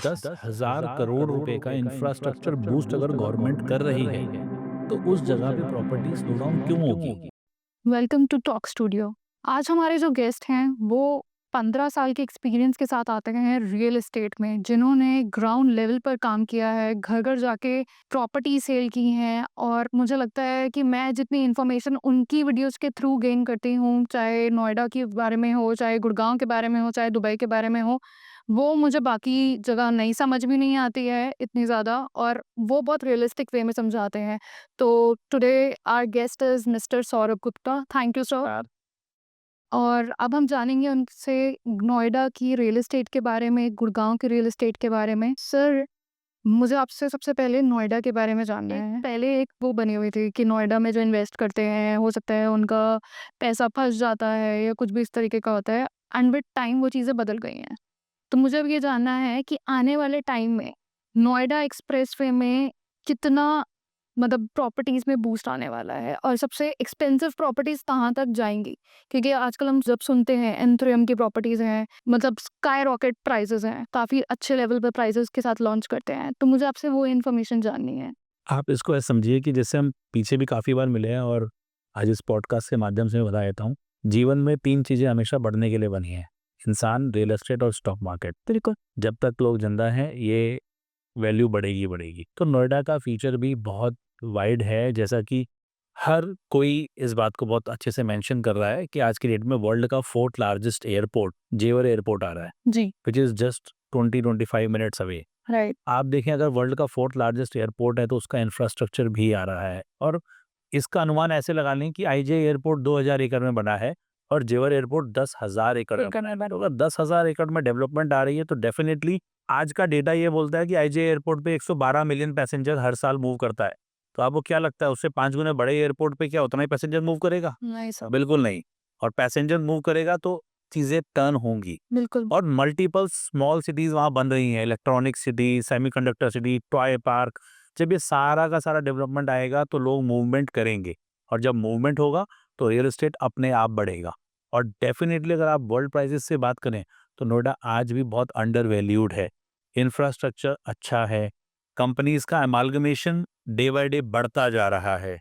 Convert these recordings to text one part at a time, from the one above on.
10,000 करोड़ रुपए का infrastructure boost अगर गवर्नमेंट कर रही है, तो उस जगह पे प्रॉपर्टी स्लो डाउन क्यों होगी? Welcome to talk studio. आज हमारे जो गेस्ट हैं वो 15 साल के एक्सपीरियंस के साथ आते हैं रियल एस्टेट में, जिन्होंने ग्राउंड लेवल पर काम किया है, घर घर जाके प्रॉपर्टी सेल की हैं। और मुझे लगता है कि मैं जितनी इन्फॉर्मेशन उनकी वीडियोस के थ्रू गेन करती हूँ, चाहे नोएडा के बारे में हो, चाहे गुड़गांव के बारे में हो, चाहे दुबई के बारे में हो, वो मुझे बाकी जगह नहीं समझ भी नहीं आती है इतनी ज़्यादा, और वो बहुत रियलिस्टिक वे में समझाते हैं। तो today our guest is mister Saurabh Gupta. Thank you sir. और अब हम जानेंगे उनसे नोएडा की रियल एस्टेट के बारे में, गुड़गांव के रियल एस्टेट के बारे में। सर, मुझे आपसे सबसे पहले नोएडा के बारे में जानना है। पहले एक वो बनी हुई थी कि नोएडा में जो इन्वेस्ट करते हैं, हो सकता है उनका पैसा फँस जाता है या कुछ भी इस तरीके का होता है, एंड विद टाइम वो चीज़ें बदल गई हैं। तो मुझे अब ये जानना है कि आने वाले टाइम में नोएडा एक्सप्रेसवे में कितना मतलब प्रॉपर्टीज़ में बूस्ट आने वाला है, और सबसे एक्सपेंसिव प्रॉपर्टीज़ कहाँ तक जाएँगी? क्योंकि आजकल हम जब सुनते हैं एंथ्रियम की प्रॉपर्टीज़ हैं, मतलब स्काई रॉकेट प्राइसेज़ हैं, काफ़ी अच्छे लेवल पे प्राइसेज़ के साथ लॉन्च करते हैं। तो मुझे आपसे वो इन्फॉर्मेशन जाननी है। आप इसको ऐसे समझिए कि जैसे हम पीछे भी काफ़ी बार मिले हैं और आज इस पॉडकास्ट के माध्यम से मैं बता देता हूँ, जीवन में 3 चीज़ें हमेशा बढ़ने के लिए बनी हैं, इंसान, रियल एस्टेट और स्टॉक मार्केट। बिल्कुल। जब तक लोग ज़िंदा हैं, ये वैल्यू बढ़ेगी ही बढ़ेगी। तो नोएडा का फीचर भी बहुत वाइड है, जैसा कि हर कोई इस बात को बहुत अच्छे से मेंशन कर रहा है कि आज की डेट में वर्ल्ड का 4th largest airport, Jewar airport आ रहा है, जी। Which is just 20-25 minutes away. Right. आप देखें, अगर वर्ल्ड का 4th लार्जेस्ट एयरपोर्ट है तो उसका इंफ्रास्ट्रक्चर भी आ रहा है, और इसका अनुमान ऐसे लगा लें कि आईजे एयरपोर्ट 2000 एकड़ में बना है और जेवर एयरपोर्ट 10,000 एकड़ में बना है। तो अगर 10,000 एकड़ में डेवलपमेंट आ रही है तो डेफिनेटली आज का डेटा ये बोलता है कि आईजे एयरपोर्ट पे 112 मिलियन पैसेंजर हर साल मूव करता है। तो आपको क्या लगता है, उससे 5 गुना बड़े एयरपोर्ट पे क्या उतना ही पैसेंजर मूव करेगा? नहीं सर। बिल्कुल नहीं। और पैसेंजर मूव करेगा तो चीज़ें टर्न होंगी। बिल्कुल। और मल्टीपल स्मॉल सिटीज़ वहाँ बन रही हैं, electronic city, semiconductor city, toy park. जब ये सारा का सारा डेवलपमेंट आएगा तो लोग मूवमेंट करेंगे, और जब मूवमेंट होगा तो रियल एस्टेट अपने आप बढ़ेगा। और डेफिनिटली अगर आप वर्ल्ड प्राइसेस से बात करें तो नोएडा आज भी बहुत अंडर वैल्यूड है। इंफ्रास्ट्रक्चर अच्छा है, कंपनीज़ का अमाल्गमेशन डे बाय डे बढ़ता जा रहा है।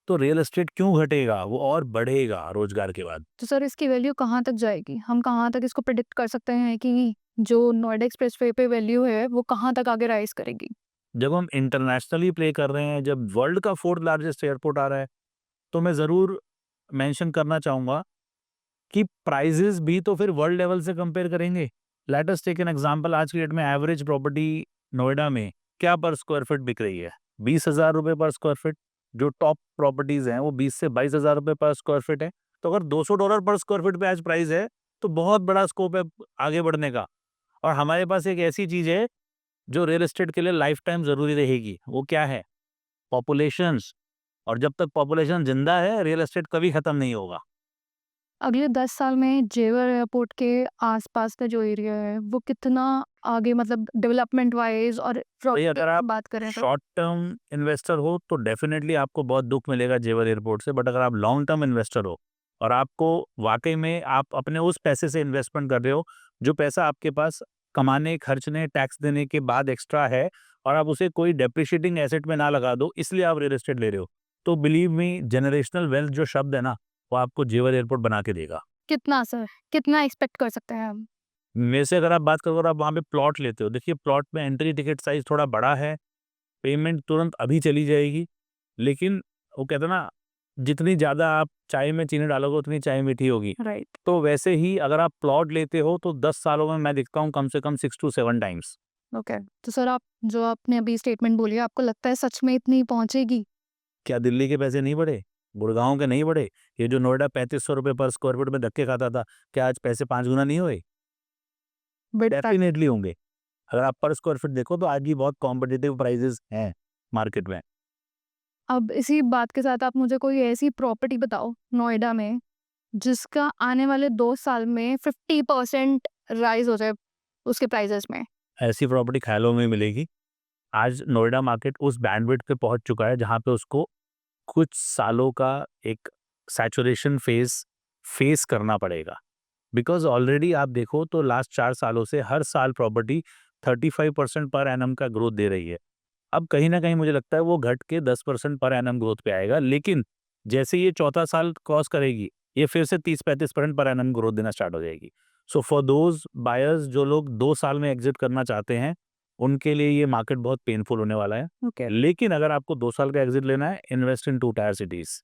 तो रियल एस्टेट क्यों घटेगा? वो और बढ़ेगा रोज़गार के बाद। तो सर, इसकी वैल्यू कहाँ तक जाएगी? हम कहाँ तक इसको प्रेडिक्ट कर सकते हैं कि जो नोएडा एक्सप्रेसवे पे वैल्यू है, वो कहाँ तक आगे राइज़ करेगी? जब हम इंटरनेशनली प्ले कर रहे हैं, जब वर्ल्ड का 4th लार्जेस्ट एयरपोर्ट आ रहा है, तो मैं ज़रूर मेंशन करना चाहूँगा कि प्राइसेज़ भी तो फिर वर्ल्ड लेवल से कंपेयर करेंगे। Let us take an example, आज की डेट में एवरेज प्रॉपर्टी नोएडा में क्या पर स्क्वायर फीट बिक रही है? ₹20,000 पर स्क्वायर फीट। जो टॉप प्रॉपर्टीज़ हैं, वो 20 से ₹22,000 पर स्क्वायर फीट है। तो अगर $200 पर स्क्वायर फीट पे आज प्राइस है, तो बहुत बड़ा स्कोप है आगे बढ़ने का। और हमारे पास एक ऐसी चीज़ है जो रियल एस्टेट के लिए लाइफ टाइम ज़रूरी रहेगी। वो क्या है? पॉपुलेशंस। और जब तक पॉपुलेशन ज़िंदा है, रियल एस्टेट कभी खत्म नहीं होगा। अगले 10 साल में जेवर एयरपोर्ट के आसपास का जो एरिया है, वो कितना आगे, मतलब डेवलपमेंट वाइज़ और भाई, प्रॉपर्टी अगर आप की बात करें तो? शॉर्ट टर्म इन्वेस्टर हो तो डेफिनेटली आपको बहुत दुःख मिलेगा जेवर एयरपोर्ट से, बट अगर आप लॉन्ग टर्म इन्वेस्टर हो और आपको वाक़ई में आप अपने उस पैसे से इन्वेस्टमेंट कर रहे हो, जो पैसा आपके पास कमाने, खर्चने, टैक्स देने के बाद एक्स्ट्रा है, और आप उसे कोई डेप्रिशिएटिंग एसेट में ना लगा दो, इसलिए आप रियल एस्टेट ले रहे हो, तो बिलीव मी, जनरेशनल वेल्थ जो शब्द है ना, वो आपको जेवर एयरपोर्ट बना के देगा। कितना सर? कितना एक्सपेक्ट कर सकते हैं हम? मेरे से अगर आप बात करो और आप वहाँ पे प्लॉट लेते हो, देखिए प्लॉट में एंट्री टिकट साइज़ थोड़ा बड़ा है, पेमेंट तुरंत अभी चली जाएगी, लेकिन वो कहते हैं ना, जितनी ज़्यादा आप चाय में चीनी डालोगे उतनी चाय मीठी होगी। राइट। तो वैसे ही अगर आप प्लॉट लेते हो तो 10 सालों में मैं देखता हूँ कम से कम 6 टू 7 टाइम्स। ओके। तो सर, आप जो आपने अभी स्टेटमेंट बोली है, आपको लगता है सच में इतनी पहुँचेगी? क्या दिल्ली के पैसे नहीं बढ़े? गुड़गाँव के नहीं बढ़े? ये जो नोएडा ₹3500 पर स्क्वायर फीट में धक्के खाता था, क्या आज पैसे 5 गुना नहीं हुए? बट डेफ़िनेटली होंगे। अगर आप पर स्क्वायर फीट देखो तो आज भी बहुत कॉम्पिटिटिव प्राइसेज़ हैं मार्केट में। अब इसी बात के साथ आप मुझे कोई ऐसी प्रॉपर्टी बताओ नोएडा में, जिसका आने वाले 2 साल में 50% राइज़ हो जाए उसके प्राइसेज़ में? ऐसी प्रॉपर्टी ख़्यालों में मिलेगी। आज नोएडा मार्केट उस बैंडविड्थ पे पहुँच चुका है जहाँ पे उसको कुछ सालों का एक सैचुरेशन फेस करना पड़ेगा। बिकॉज़ ऑलरेडी आप देखो तो लास्ट 4 सालों से हर साल प्रॉपर्टी 35% पर एनम का ग्रोथ दे रही है। अब कहीं न कहीं मुझे लगता है वो घट के 10% पर एनम ग्रोथ पे आएगा, लेकिन जैसे ये चौथा साल क्रॉस करेगी, ये फिर से 30-35% पर एनम ग्रोथ देना स्टार्ट हो जाएगी। सो फॉर दोज़ बायर्स जो लोग 2 साल में एग्ज़िट करना चाहते हैं, उनके लिए ये मार्केट बहुत पेनफुल होने वाला है। ओके। लेकिन अगर आपको 2 साल का एग्ज़िट लेना है, इन्वेस्ट इन 2 टायर सिटीज़।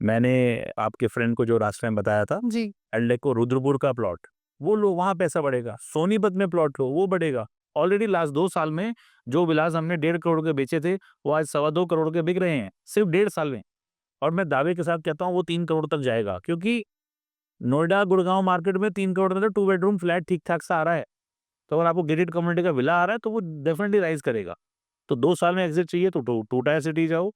मैंने आपके फ्रेंड को जो लास्ट टाइम बताया था, जी। एल्डेको रुद्रपुर का प्लॉट, वो लो, वहाँ पैसा बढ़ेगा। सोनीपत में प्लॉट लो, वो बढ़ेगा। ऑलरेडी लास्ट 2 साल में जो विलास हमने 1.5 करोड़ के बेचे थे, वो आज सवा 2 करोड़ के बिक रहे हैं, सिर्फ 1.5 साल में। और मैं दावे के साथ कहता हूँ वो 3 करोड़ तक जाएगा, क्योंकि नोएडा, गुड़गाँव मार्केट में 3 करोड़ में तो 2 बेडरूम फ्लैट ठीक-ठाक सा आ रहा है। तो अगर आपको गेटेड कम्युनिटी का विला आ रहा है, तो वो डेफिनिटली राइज़ करेगा। तो 2 साल में एग्ज़िट चाहिए तो टू टायर सिटी जाओ,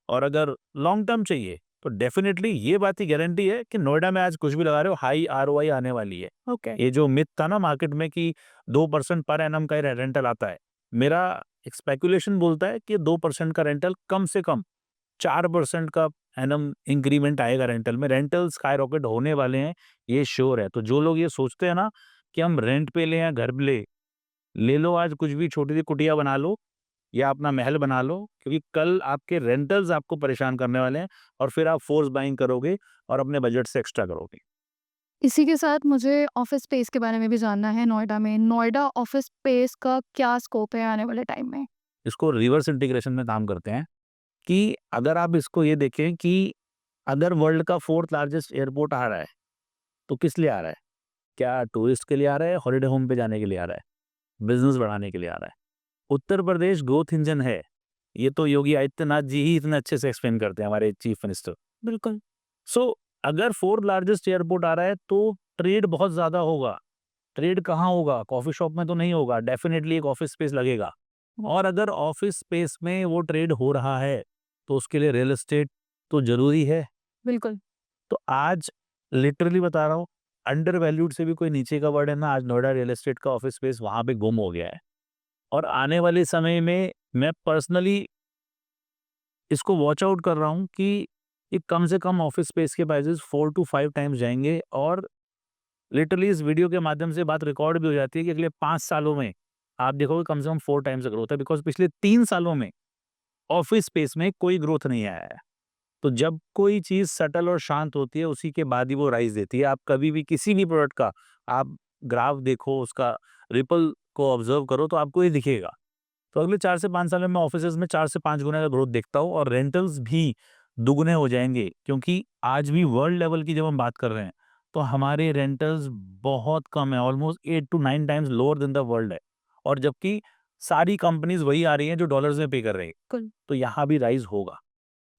और अगर लॉन्ग टर्म चाहिए तो डेफिनिटली ये बात की गारंटी है कि नोएडा में आज कुछ भी लगा रहे हो, हाई आरओआई आने वाली है। ओके। ये जो मिथ था ना मार्केट में कि 2% पर एनम का रेंटल आता है, मेरा एक स्पेकुलेशन बोलता है कि 2% का रेंटल कम से कम 4% का एनम इंक्रीमेंट आएगा रेंटल में। रेंटल स्काई रॉकेट होने वाले हैं, ये श्योर है। तो जो लोग ये सोचते हैं ना कि हम रेंट पे लें या घर पे ले लो, आज कुछ भी छोटी सी कुटिया बना लो या अपना महल बना लो, क्योंकि कल आपके रेंटल्स आपको परेशान करने वाले हैं और फिर आप फोर्स बाइंग करोगे और अपने बजट से एक्स्ट्रा करोगे। इसी के साथ मुझे ऑफिस स्पेस के बारे में भी जानना है नोएडा में। नोएडा ऑफिस स्पेस का क्या स्कोप है आने वाले टाइम में? इसको रिवर्स इंटीग्रेशन में काम करते हैं कि अगर आप इसको ये देखें कि अगर वर्ल्ड का 4th लार्जेस्ट एयरपोर्ट आ रहा है, तो किस लिए आ रहा है? क्या टूरिस्ट के लिए आ रहा है, हॉलिडे होम पे जाने के लिए आ रहा है, बिज़नेस बढ़ाने के लिए आ रहा है? उत्तर प्रदेश ग्रोथ इंजन है। ये तो योगी आदित्यनाथ जी ही इतने अच्छे से एक्सप्लेन करते हैं, हमारे चीफ मिनिस्टर। बिल्कुल। सो अगर 4th लार्जेस्ट एयरपोर्ट आ रहा है तो ट्रेड बहुत ज़्यादा होगा। ट्रेड कहाँ होगा? कॉफ़ी शॉप में तो नहीं होगा, डेफ़िनेटली एक ऑफ़िस स्पेस लगेगा। और अगर ऑफ़िस स्पेस में वो ट्रेड हो रहा है, तो उसके लिए रियल एस्टेट तो ज़रूरी है। बिल्कुल। तो आज लिटरली बता रहा हूँ, अंडर वैल्यूड से भी कोई नीचे का वर्ड है ना, आज नोएडा रियल एस्टेट का ऑफ़िस स्पेस वहाँ पे गुम हो गया है। और आने वाले समय में मैं पर्सनली इसको वॉच आउट कर रहा हूँ कि ये कम से कम ऑफ़िस स्पेस के प्राइसेज़ 4 टू 5 टाइम्स जाएँगे, और लिटरली इस वीडियो के माध्यम से बात रिकॉर्ड भी हो जाती है कि अगले 5 सालों में आप देखोगे कम से कम 4 टाइम्स ग्रोथ है, बिकॉज़ पिछले 3 सालों में ऑफ़िस स्पेस में कोई ग्रोथ नहीं आया है। तो जब कोई चीज़ सटल और शांत होती है, उसी के बाद ही वो राइज़ देती है। आप कभी भी किसी भी प्रोडक्ट का आप ग्राफ देखो, उसका रिपल को ऑब्ज़र्व करो, तो आपको ये दिखेगा। तो अगले 4 से 5 साल में मैं ऑफ़िसेज़ में 4 से 5 गुना का ग्रोथ देखता हूँ, और रेंटल्स भी दुगने हो जाएँगे, क्योंकि आज भी वर्ल्ड लेवल की जब हम बात कर रहे हैं, तो हमारे रेंटल्स बहुत कम है, almost 8 to 9 times lower than the world है। और जबकि सारी कंपनीज़ वही आ रही हैं जो डॉलर्स में पे कर रही हैं। बिल्कुल। तो यहाँ भी राइज़ होगा।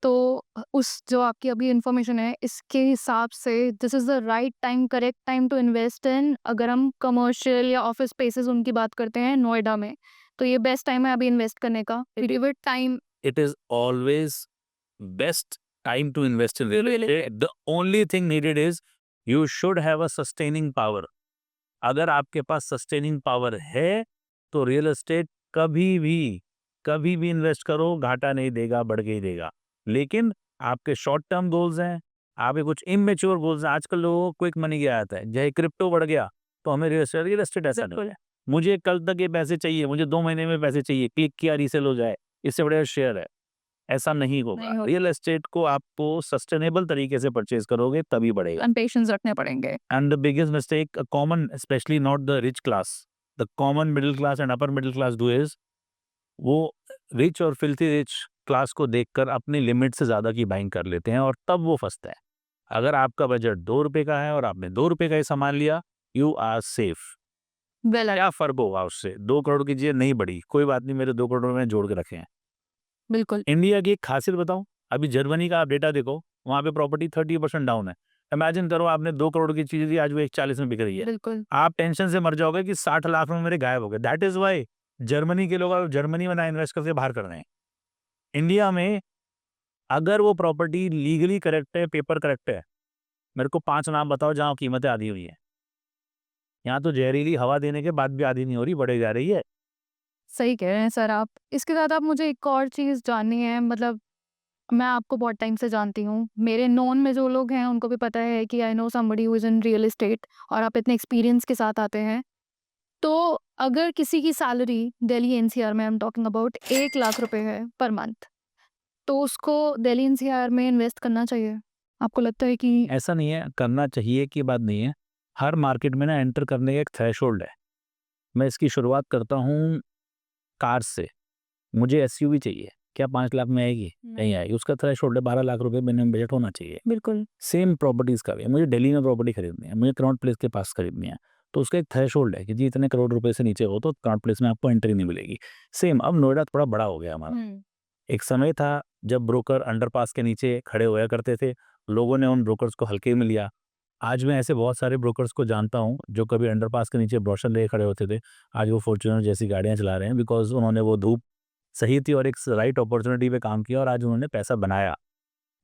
तो उस जो आपकी अभी इन्फॉर्मेशन है, इसके हिसाब से this is the right time, correct time to invest in, अगर हम कमर्शियल या ऑफिस स्पेसेस उनकी बात करते हैं नोएडा में, तो ये बेस्ट टाइम है अभी इन्वेस्ट करने का? Pivot time. It is always best time to invest in real estate. The only thing needed is you should have a sustaining power. अगर आपके पास सस्टेनिंग पावर है, तो रियल एस्टेट कभी भी इन्वेस्ट करो, घाटा नहीं देगा, बढ़ के ही देगा। लेकिन आपके शॉर्ट टर्म गोल्स हैं, आपके कुछ इमेच्योर गोल्स हैं। आजकल लोगों को क्विक मनी की आदत है, चाहे क्रिप्टो बढ़ गया तो हमें रियल एस्टेट ऐसा नहीं है। मुझे कल तक ये पैसे चाहिए, मुझे 2 महीने में पैसे चाहिए, क्लिक किया रीसेल हो जाए, इससे बढ़िया शेयर है। ऐसा नहीं होगा। नहीं होगा। रियल एस्टेट को आपको सस्टेनेबल तरीके से परचेज़ करोगे तभी बढ़ेगा। एंड पेशेंस रखने पड़ेंगे। And the biggest mistake, a common, especially not the rich class, the common middle class and upper middle class do is वो रिच और फिल्थी रिच क्लास को देखकर अपनी लिमिट से ज़्यादा की बाइंग कर लेते हैं, और तब वो फंसते हैं। अगर आपका बजट 2 रुपए का है और आपने 2 रुपए का ही सामान लिया, यू आर सेफ। वेल। क्या फ़र्क होगा उससे? 2 करोड़ की चीज़ें नहीं बढ़ी, कोई बात नहीं, मेरे 2 करोड़ मैंने जोड़ के रखे हैं। बिल्कुल। इंडिया की एक खासियत बताऊँ, अभी जर्मनी का आप डेटा देखो, वहाँ पे प्रॉपर्टी 30% डाउन है। इमेजिन करो आपने 2 करोड़ की चीज़ ली, आज वो 140 में बिक रही है। बिल्कुल। आप टेंशन से मर जाओगे कि 60 लाख में मेरे गायब हो गए। दैट इज़ व्हाई जर्मनी के लोग अब जर्मनी में ना इन्वेस्ट करके बाहर कर रहे हैं। इंडिया में अगर वो प्रॉपर्टी लीगली करेक्ट है, पेपर करेक्ट है, मेरे को 5 नाम बताओ जहाँ कीमतें आधी हुई हैं। यहाँ तो जहरीली हवा देने के बाद भी आधी नहीं हो रही, बढ़े जा रही है। सही कह रहे हैं सर आप। इसके साथ आप मुझे एक और चीज़ जाननी है, मतलब मैं आपको बहुत टाइम से जानती हूँ। मेरे नोन में जो लोग हैं उनको भी पता है कि I know somebody who is in real estate, और आप इतने एक्सपीरियंस के साथ आते हैं। तो अगर किसी की सैलरी दिल्ली एनसीआर में I am talking about 1 lakh रुपए है पर मंथ, तो उसको दिल्ली एनसीआर में इन्वेस्ट करना चाहिए? आपको लगता है कि ऐसा नहीं है, करना चाहिए की बात नहीं है। हर मार्केट में ना एंटर करने का एक थ्रेशोल्ड है। मैं इसकी शुरुआत करता हूँ कार से। मुझे एसयूवी चाहिए, क्या 5 लाख में आएगी? नहीं आएगी। उसका थ्रेशोल्ड है 12 लाख रुपए मिनिमम बजट होना चाहिए। बिल्कुल। सेम प्रॉपर्टीज़ का भी है। मुझे दिल्ली में प्रॉपर्टी खरीदनी है, मुझे कनॉट प्लेस के पास खरीदनी है, तो उसका एक थ्रेशोल्ड है कि जी इतने करोड़ रुपए से नीचे हो तो कनॉट प्लेस में आपको एंट्री नहीं मिलेगी। सेम अब नोएडा थोड़ा बड़ा हो गया हमारा। एक समय था जब ब्रोकर अंडरपास के नीचे खड़े होया करते थे, लोगों ने उन ब्रोकर्स को हल्के में लिया। आज मैं ऐसे बहुत सारे ब्रोकर्स को जानता हूँ जो कभी अंडरपास के नीचे ब्रोशर लेके खड़े होते थे, आज वो फॉर्च्यूनर जैसी गाड़ियाँ चला रहे हैं बिकॉज़ उन्होंने वो धूप सही थी और एक राइट अपॉर्च्युनिटी पे काम किया और आज उन्होंने पैसा बनाया।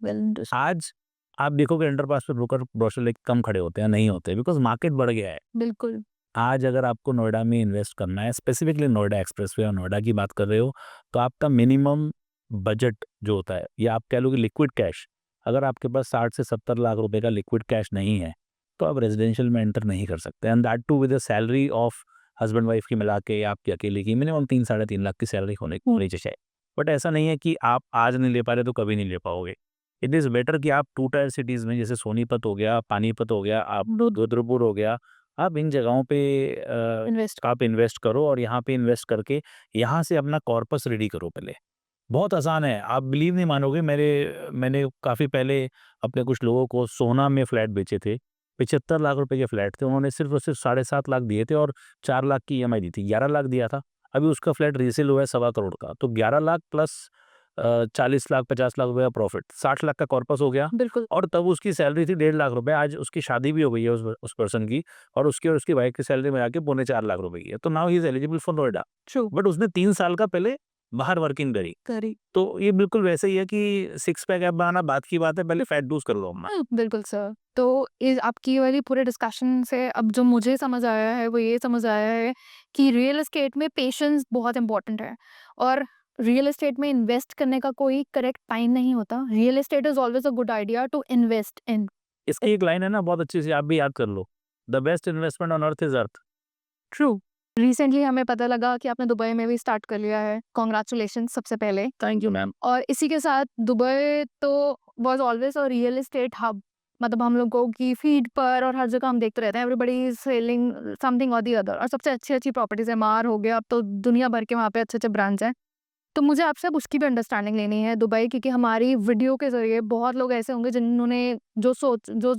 वेल आज आप देखोगे अंडरपास पे ब्रोकर ब्रोशर लेके कम खड़े होते हैं, नहीं होते बिकॉज़ मार्केट बढ़ गया है। बिल्कुल। आज अगर आपको नोएडा में इन्वेस्ट करना है, स्पेसिफिकली नोएडा एक्सप्रेसवे और नोएडा की बात कर रहे हो, तो आपका मिनिमम बजट जो होता है या आप कह लो कि लिक्विड कैश, अगर आपके पास 60 से 70 लाख रुपए का लिक्विड कैश नहीं है, तो आप रेजिडेंशियल में एंटर नहीं कर सकते and that too with a salary of husband wife की मिला के या आपकी अकेले की मिनिमम 3 साढ़े 3 लाख की सैलरी होनी चाहिए। बट ऐसा नहीं है कि आप आज नहीं ले पा रहे तो कभी नहीं ले पाओगे। इट इज़ बेटर कि आप 2 टायर सिटीज़ में जैसे सोनीपत हो गया, पानीपत हो गया, आप रुद्रपुर हो गया, आप इन जगहों पे इन्वेस्ट आप इन्वेस्ट करो और यहाँ पे इन्वेस्ट करके यहाँ से अपना कॉर्पस रेडी करो पहले। बहुत आसान है, आप बिलीव नहीं मानोगे मैंने काफ़ी पहले अपने कुछ लोगों को सोना में फ्लैट बेचे थे। 75 लाख रुपए के फ्लैट थे, उन्होंने सिर्फ़ और सिर्फ 7.5 लाख दिए थे और 4 लाख की ईएमआई दी थी, 11 लाख दिया था। अभी उसका फ्लैट रीसेल हुआ है 1.25 करोड़ का, तो 11 लाख प्लस 40 लाख 50 लाख रुपए का प्रॉफ़िट, 60 लाख का कॉर्पस हो गया बिल्कुल और तब उसकी सैलरी थी 1.5 लाख रुपए, आज उसकी शादी भी हो गई है उस पर्सन की और उसकी वाइफ की सैलरी मिला के पौने 4 लाख रुपए की है। तो now he is eligible for Noida. True but उसने 3 साल का पहले बाहर वर्किंग करी। करी तो ये बिल्कुल वैसे ही है कि सिक्स पैक ऐप बनाना बात की बात है, पहले फैट लूज़ कर लो अपना। बिल्कुल सर। तो इस आपकी वाली पूरे डिस्कशन से अब जो मुझे समझ आया है वो ये समझ आया है कि रियल एस्टेट में पेशेंस बहुत इंपॉर्टेंट है और रियल एस्टेट में इन्वेस्ट करने का कोई करेक्ट टाइम नहीं होता। Real estate is always a good idea to invest in. इसकी एक लाइन है ना बहुत अच्छी सी, आप भी याद कर लो, the best investment on earth is earth. True. Recently हमें पता लगा कि आपने दुबई में भी स्टार्ट कर लिया है। कॉन्ग्रेचुलेशन सबसे पहले। Thank you ma'am. और इसी के साथ दुबई तो was always a real estate hub. मतलब हम लोगों की फीड पर और हर जगह हम देखते रहते हैं एवरीबॉडी इज सेलिंग समथिंग और दी अदर और सबसे अच्छी अच्छी प्रॉपर्टीज है। मार हो गया, अब तो दुनिया भर के वहाँ पे अच्छे अच्छे ब्रांड्स हैं। तो मुझे आपसे अब उसकी भी अंडरस्टैंडिंग लेनी है दुबई की, कि हमारी वीडियो के ज़रिए बहुत लोग ऐसे होंगे जिन्होंने जो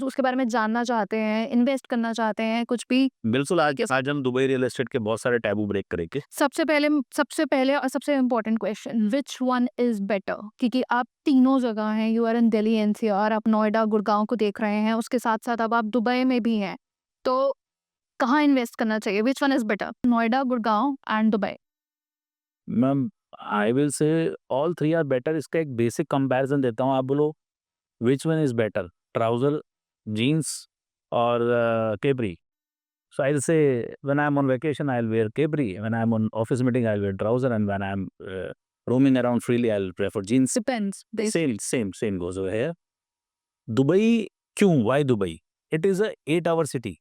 उसके बारे में जानना चाहते हैं, इन्वेस्ट करना चाहते हैं, कुछ भी। बिल्कुल आज हम दुबई रियल एस्टेट के बहुत सारे टैबू ब्रेक करेंगे। सबसे पहले और सबसे important question, which one is better? क्योंकि आप तीनों जगह हैं, you are in Delhi NCR, आप नोएडा, गुड़गाँव को देख रहे हैं, उसके साथ-साथ अब आप दुबई में भी हैं। तो कहाँ इन्वेस्ट करना चाहिए? Which one is better? Noida, Gurgaon and Dubai. Ma'am I will say all 3 are better. इसका एक बेसिक कंपैरिजन देता हूँ, आप बोलो which one is better, trouser, jeans और capri? So I'll say when I'm on vacation, I'll wear capri. When I'm on office meeting, I'll wear trouser. And when I'm roaming around freely, I'll prefer jeans. Depends base Same goes over here. Dubai क्यों? Why Dubai? It is a 8-hour city.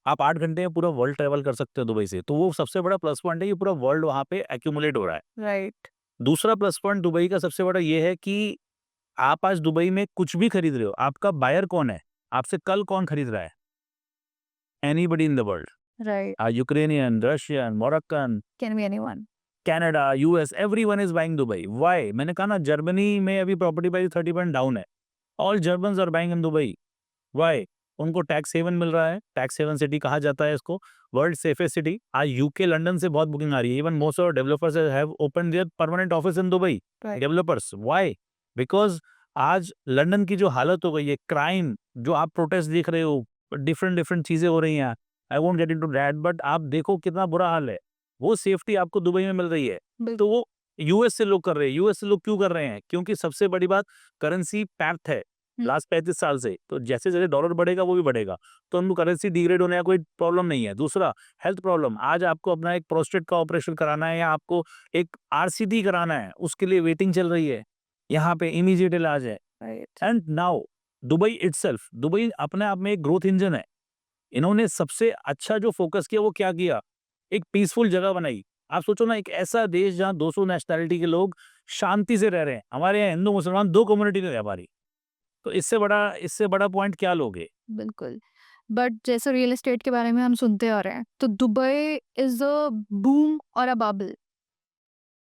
आप 8 घंटे में पूरा world travel कर सकते हो Dubai से, तो वो सबसे बड़ा प्लस पॉइंट है कि पूरा वर्ल्ड वहाँ पे एक्यूमुलेट हो रहा है। राइट। दूसरा प्लस पॉइंट दुबई का सबसे बड़ा ये है कि आप आज दुबई में कुछ भी खरीद रहे हो, आपका बायर कौन है? आपसे कल कौन खरीद रहा है? Anybody in the world. Right. Ukrainian, Russian, Moroccan, can be anyone. Canada, US, everyone is buying Dubai. Why? मैंने कहा ना जर्मनी में अभी प्रॉपर्टी प्राइस 30% डाउन है। All Germans are buying in Dubai. Why? उनको टैक्स हेवन मिल रहा है। टैक्स हेवन सिटी कहा जाता है इसको, वर्ल्ड सेफेस्ट सिटी। आज यूके, लंदन से बहुत बुकिंग आ रही है। Even most of developers have open there permanent office in Dubai. Right. Developers, why? Because आज लंदन की जो हालत हो गई है, क्राइम, जो आप प्रोटेस्ट देख रहे हो, डिफरेंट डिफरेंट चीजें हो रही हैं, I won't get into that, but आप देखो कितना बुरा हाल है। वो सेफ्टी आपको दुबई में मिल रही है, बिल्कुल। तो वो यूएस से लोग कर रहे हैं। यूएस से लोग क्यों कर रहे हैं? क्योंकि सबसे बड़ी बात, करेंसी पैक्ट है लास्ट 35 साल से, तो जैसे जैसे डॉलर बढ़ेगा वो भी बढ़ेगा, तो उनको करेंसी डिग्रेड होने का कोई प्रॉब्लम नहीं है। दूसरा, हेल्थ प्रॉब्लम, आज आपको अपना एक प्रोस्टेट का ऑपरेशन कराना है या आपको एक आरसीटी कराना है, उसके लिए वेटिंग चल रही है, यहाँ पे इमीडिएट इलाज है। Right. And now Dubai itself, Dubai अपने आप में एक ग्रोथ इंजन है। इन्होंने सबसे अच्छा जो फोकस किया वो क्या किया? एक पीसफुल जगह बनाई। आप सोचो ना, एक ऐसा देश जहाँ 200 नेशनैलिटी के लोग शांति से रह रहे हैं। हमारे यहाँ हिंदू मुसलमान 2 कम्युनिटी नहीं रह पा रही। तो इससे बड़ा पॉइंट क्या लोगे? बिल्कुल। बट जैसे रियल एस्टेट के बारे में हम सुनते आ रहे हैं, तो दुबई इज़ अ बूम और अ बबल।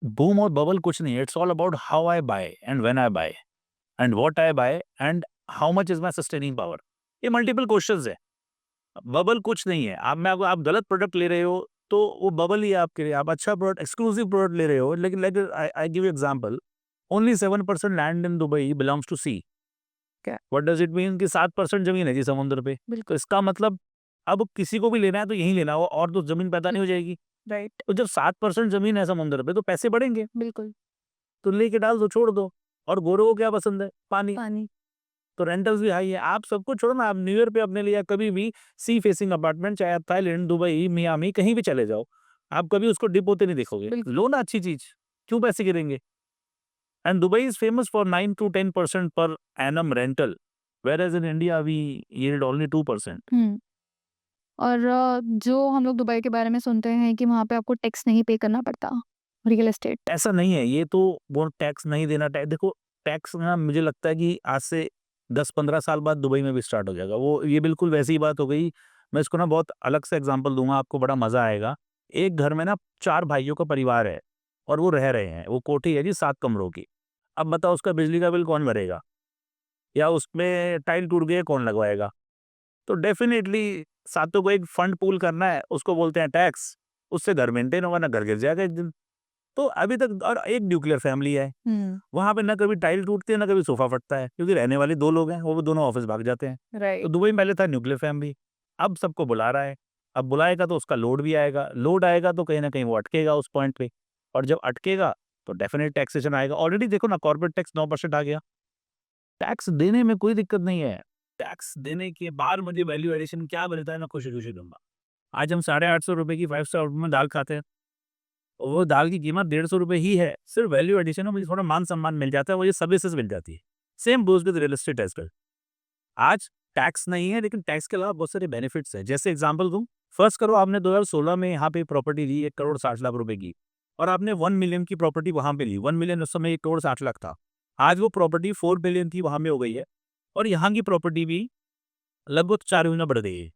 बूम और बबल कुछ नहीं है। It's all about how I buy and when I buy and what I buy and how much is my sustaining power. ये मल्टीपल क्वेश्चंस है। Bubble कुछ नहीं है। आप गलत प्रोडक्ट ले रहे हो, तो वो बबल ही है आपके लिए। आप अच्छा प्रोडक्ट, एक्सक्लूसिव प्रोडक्ट ले रहे हो, लेकिन like I give you example, only 7% land in Dubai belongs to sea. क्या? व्हाट डज़ इट मीन कि 7% ज़मीन है जी समुद्र पे। तो बिल्कुल। इसका मतलब अब किसी को भी लेना है तो यहीं लेना हो, और तो ज़मीन पैदा नहीं हो जाएगी। राइट। तो जब 7% ज़मीन है समुद्र पे, तो पैसे बढ़ेंगे। बिल्कुल। तो लेके डाल दो, छोड़ दो। और गोरों को क्या पसंद है? पानी। पानी। तो रेंटल्स भी हाई है। आप सबको छोड़ो ना, आप न्यू ईयर पे अपने लिए या कभी भी सी फेसिंग अपार्टमेंट, चाहे आप थाईलैंड, दुबई, मियामी कहीं भी चले जाओ, आप कभी उसको डिप होते नहीं देखोगे। बिल्कुल। लो ना अच्छी चीज़, क्यों पैसे गिरेंगे? And Dubai is famous for 9 to 10% per annum rental, whereas in India we yield only 2%। Hmm. और जो हम लोग दुबई के बारे में सुनते हैं कि वहाँ पे आपको टैक्स नहीं पे करना पड़ता, रियल एस्टेट। ऐसा नहीं है, ये तो वो टैक्स नहीं देना। देखो, टैक्स ना मुझे लगता है कि आज से 10-15 साल बाद दुबई में भी स्टार्ट हो जाएगा। वो ये बिल्कुल वैसी ही बात हो गई। मैं इसको ना बहुत अलग से एग्ज़ाम्पल दूँगा, आपको बड़ा मज़ा आएगा। एक घर में ना 4 भाइयों का परिवार है और वो रह रहे हैं। वो कोठी है जी 7 कमरों की। अब बताओ उसका बिजली का बिल कौन भरेगा? या उसमें टाइल टूट गई है कौन लगवाएगा? तो डेफ़िनेटली सातों को एक फंड पूल करना है, उसको बोलते हैं टैक्स। उससे घर मेंटेन होगा, ना घर गिर जाएगा एक दिन। तो अभी तक, और एक न्यूक्लियर फैमिली है। हुँ। वहाँ पे ना कभी टाइल टूटती है, ना कभी सोफ़ा फटता है, क्योंकि रहने वाले 2 लोग हैं, वो भी दोनों ऑफ़िस भाग जाते हैं। तो राइट। दुबई में पहले था न्यूक्लियर फैमिली, अब सबको बुला रहा है। अब बुलाएगा तो उसका लोड भी आएगा, लोड आएगा तो कहीं न कहीं वो अटकेगा उस पॉइंट पे, और जब अटकेगा तो डेफ़िनिट टैक्सेशन आएगा। ऑलरेडी देखो ना, कॉर्पोरेट टैक्स 9% आ गया। टैक्स देने में कोई दिक्कत नहीं है। टैक्स देने के बाद मुझे वैल्यू एडिशन क्या मिलता है, मैं खुशी-खुशी दूँगा। आज हम ₹850 की 5 स्टार होटल में दाल खाते हैं। वो दाल की कीमत ₹150 ही है। सिर्फ वैल्यू एडिशन में मुझे थोड़ा मान-सम्मान मिल जाता है, मुझे सर्विसेज़ मिल जाती है। Same goes with real estate as well. आज टैक्स नहीं है, लेकिन टैक्स के अलावा बहुत सारे बेनिफिट्स हैं। जैसे एग्ज़ाम्पल दूँ, फ़र्ज़ करो आपने 2016 में यहाँ पे प्रॉपर्टी ली 1 करोड़ 60 लाख रुपए की, और आपने 1 मिलियन की प्रॉपर्टी वहाँ पे ली। 1 मिलियन उस समय 1 करोड़ 60 लाख था। आज वो प्रॉपर्टी 4 बिलियन थी, वहाँ में हो गई है, और यहाँ की प्रॉपर्टी भी लगभग 4 गुना बढ़ गई है।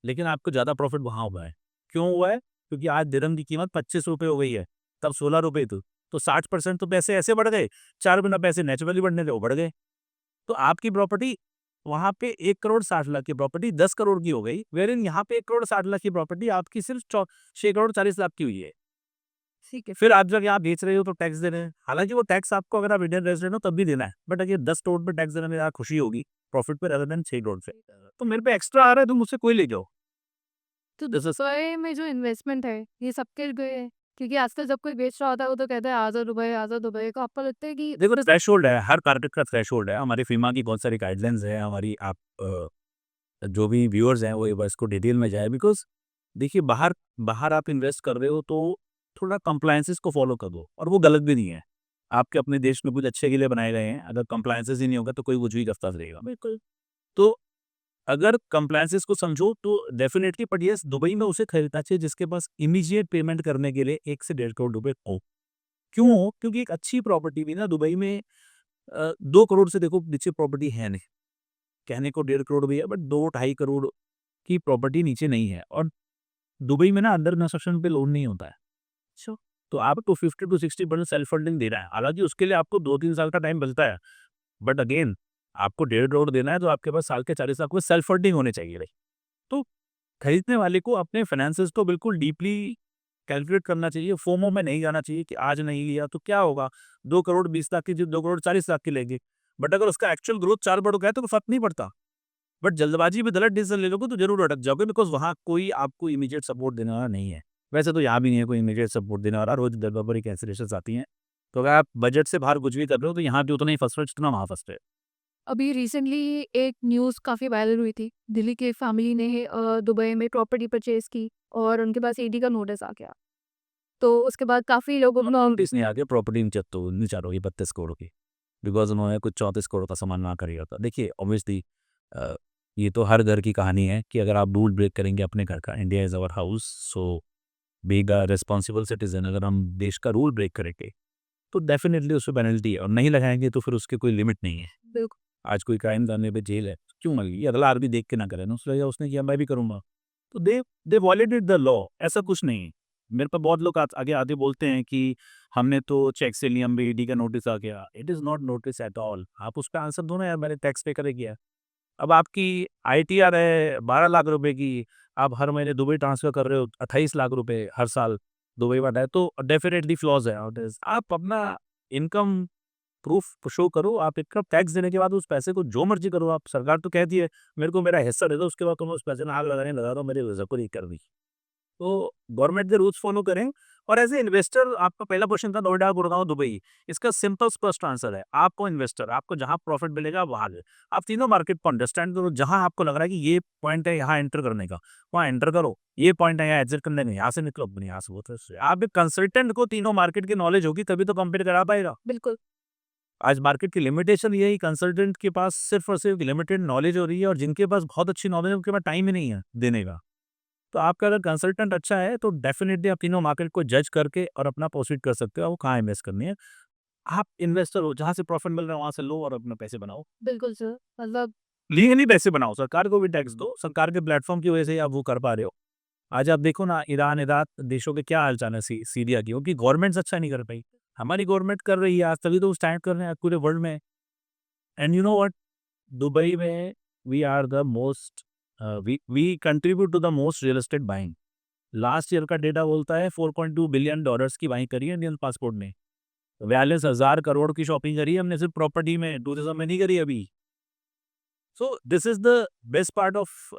लेकिन आपको ज़्यादा प्रॉफ़िट वहाँ हुआ है। क्यों हुआ है? क्योंकि आज दिरहम की कीमत ₹25 हो गई है, तब ₹16 थी। तो 60% तो पैसे ऐसे बढ़ गए, 4 गुना पैसे नेचुरली बढ़ने थे, वो बढ़ गए। तो आपकी प्रॉपर्टी वहाँ पे 1 करोड़ 60 लाख की प्रॉपर्टी 10 करोड़ की हो गई, व्हेrein यहाँ पे 1 करोड़ 60 लाख की प्रॉपर्टी आपकी सिर्फ 6 करोड़ 40 लाख की हुई है। ठीक है। फिर आप जब यहाँ बेच रहे हो तो टैक्स दे रहे हैं। हालाँकि वो टैक्स आपको, अगर आप इंडियन रेज़िडेंट हो तब भी देना है। बट अगर 10 करोड़ पे टैक्स देने में ज़्यादा खुशी होगी प्रॉफ़िट पे, रेदर देन 6 करोड़ पे। तो मेरे पे एक्स्ट्रा आ रहा है, तुम मुझसे कोई ले जाओ। तो दिस इज़ दुबई में जो इन्वेस्टमेंट है, ये सबके लिए है? क्योंकि आजकल जब कोई बेच रहा होता है, वो तो कहता है, "आ जा दुबई।" को आपको लगता है कि देखो, थ्रेशोल्ड है, हर मार्केट का थ्रेशोल्ड है। हमारी फ़ीमा की बहुत सारी गाइडलाइंस हैं, हमारी आप जो भी व्यूअर्स हैं वो एक बार इसको डिटेल में जाएँ, बिकॉज़ देखिए, बाहर बाहर आप इन्वेस्ट कर रहे हो तो थोड़ा कंप्लायंसेस को फ़ॉलो करो, और वो गलत भी नहीं है। आपके अपने देश में कुछ अच्छे के लिए बनाए गए हैं, अगर कंप्लायंसेस ही नहीं होगा तो कोई कुछ भी करता रहेगा। बिल्कुल। तो अगर कंप्लायंसेस को समझो तो डेफ़िनिटली, बट येस, दुबई में उसे खरीदना चाहिए जिसके पास इमीडिएट पेमेंट करने के लिए 1 से 1.5 करोड़ रुपए हो। क्यों हो? क्योंकि एक अच्छी प्रॉपर्टी भी ना दुबई में 2 करोड़ से देखो नीचे प्रॉपर्टी है नहीं। कहने को 1.5 करोड़ भी है, बट 2 ढाई करोड़ की प्रॉपर्टी नीचे नहीं है, और दुबई में ना अंडर कंस्ट्रक्शन पे लोन नहीं होता है। अच्छा। तो आपको 50 टू 60% सेल्फ फंडिंग देना है। हालाँकि उसके लिए आपको 2-3 साल का टाइम मिलता है। बट अगेन, आपको 1.5 करोड़ देना है तो आपके पास साल के 40 लाख में सेल्फ फंडिंग होनी चाहिए भाई। तो खरीदने वाले को अपने फाइनेंसेस को बिल्कुल डीपली कैलकुलेट करना चाहिए। फोमो में नहीं जाना चाहिए कि आज नहीं लिया तो क्या होगा? 2 करोड़ 20 लाख की चीज़ 2 करोड़ 40 लाख की लेंगे। बट अगर उसका एक्चुअल ग्रोथ 4 बढ़ गया तो कोई फ़र्क नहीं पड़ता। बट जल्दबाजी में गलत डिसीज़न ले लोगे तो ज़रूर अटक जाओगे, बिकॉज़ वहाँ कोई आपको इमीडिएट सपोर्ट देने वाला नहीं है। वैसे तो यहाँ भी नहीं है कोई इमीडिएट सपोर्ट देने वाला, रोज़ दर-बदर ही कैंसलेशंस आती हैं। तो अगर आप बजट से बाहर कुछ भी कर रहे हो तो यहाँ भी उतना ही फँस रहे हो जितना वहाँ फँस रहे हो। अभी रिसेंटली एक न्यूज़ काफ़ी वायरल हुई थी। दिल्ली की एक फैमिली ने दुबई में प्रॉपर्टी परचेज़ की और उनके पास ईडी का नोटिस आ गया। तो उसके बाद काफ़ी लोगों नोटिस नहीं आ गया, प्रॉपर्टी नीचे होगी 32 करोड़ की, बिकॉज़ उन्होंने कुछ 34 करोड़ का सामान ना खरीदा था। देखिए, ऑब्वियसली अ, ये तो हर घर की कहानी है कि अगर आप रूल ब्रेक करेंगे अपने घर का, India is our house, so being a responsible citizen, अगर हम देश का रूल ब्रेक करेंगे तो डेफिनेटली उसमें पेनल्टी है, और नहीं लगाएंगे तो फिर उसके कोई लिमिट नहीं है। बिल्कुल। आज कोई क्राइम करने पे जेल है, क्यों ना लगे? अगला आदमी देख के ना करे ना, उसने किया उसने किया मैं भी करूँगा। तो दे वॉयलेटेड द लॉ, ऐसा कुछ नहीं है। मेरे पास बहुत लोग आगे आके बोलते हैं कि हमने तो चेक से लिया, हमें ईडी का नोटिस आ गया। It is not notice at all. आप उस पे आंसर दो ना यार, मैंने टैक्स पे करे किया। अब आपकी आईटीआर है 12 लाख रुपए की, आप हर महीने दुबई ट्रांसफर कर रहे हो 28 लाख रुपए हर साल दुबई में है, तो डेफिनेटली फ्लॉज़ है। और आप अपना इनकम प्रूफ शो करो, आप इनकम टैक्स देने के बाद उस पैसे को जो मर्ज़ी करो आप। सरकार तो कहती है मेरे को मेरा हिस्सा दे दो, उसके बाद तुम उस पैसे में आग लगाने लगा दो, मेरे ज़बरदस्ती कर दी। तो गवर्नमेंट के रूल्स फॉलो करें। और एज़ ए इन्वेस्टर, आपका पहला क्वेश्चन था नोएडा, गुड़गाँव, दुबई। इसका सिंपल स्पष्ट आंसर है, आपको इन्वेस्टर, आपको जहाँ प्रॉफिट मिलेगा वहाँ जाओ। आप तीनों मार्केट को अंडरस्टैंड करो, जहाँ आपको लग रहा है कि ये पॉइंट है यहाँ एंटर करने का, वहाँ एंटर करो। ये पॉइंट है यहाँ एग्ज़िट करने का, यहाँ से निकलो, अपने यहाँ से वो तो आप एक कंसल्टेंट को तीनों मार्केट की नॉलेज होगी तभी तो कंपेयर करा पाएगा। बिल्कुल। आज मार्केट की लिमिटेशन ये है, कंसल्टेंट के पास सिर्फ़ और सिर्फ़ लिमिटेड नॉलेज हो रही है, और जिनके पास बहुत अच्छी नॉलेज है उनके पास टाइम ही नहीं है देने का। तो आपका अगर कंसल्टेंट अच्छा है तो डेफ़िनिटली आप तीनों मार्केट को जज करके और अपना प्रोसीड कर सकते हो, आपको कहाँ इन्वेस्ट करनी है। आप इन्वेस्टर हो, जहाँ से प्रॉफ़िट मिल रहा है वहाँ से लो और अपना पैसे बनाओ। बिल्कुल सर, मतलब लीगली पैसे बनाओ, सरकार को भी टैक्स दो, सरकार के प्लेटफ़ॉर्म की वजह से ही आप वो कर पा रहे हो। आज आप देखो ना, ईरान, इराक देशों के क्या हाल-चाल है, सीरिया की, उनकी गवर्नमेंट्स अच्छा नहीं कर पाई। हमारी गवर्नमेंट कर रही है आज, तभी तो स्टैंड कर रहे हैं पूरे वर्ल्ड में। And you know what? Dubai में we are the most we contribute to the most real estate buying. Last year का डेटा बोलता है $4.2 बिलियन की बाइंग करी है इंडियन पासपोर्ट ने। 42,000 करोड़ की शॉपिंग करी है हमने सिर्फ प्रॉपर्टी में, टूरिज्म में नहीं करी अभी। So this is the best part of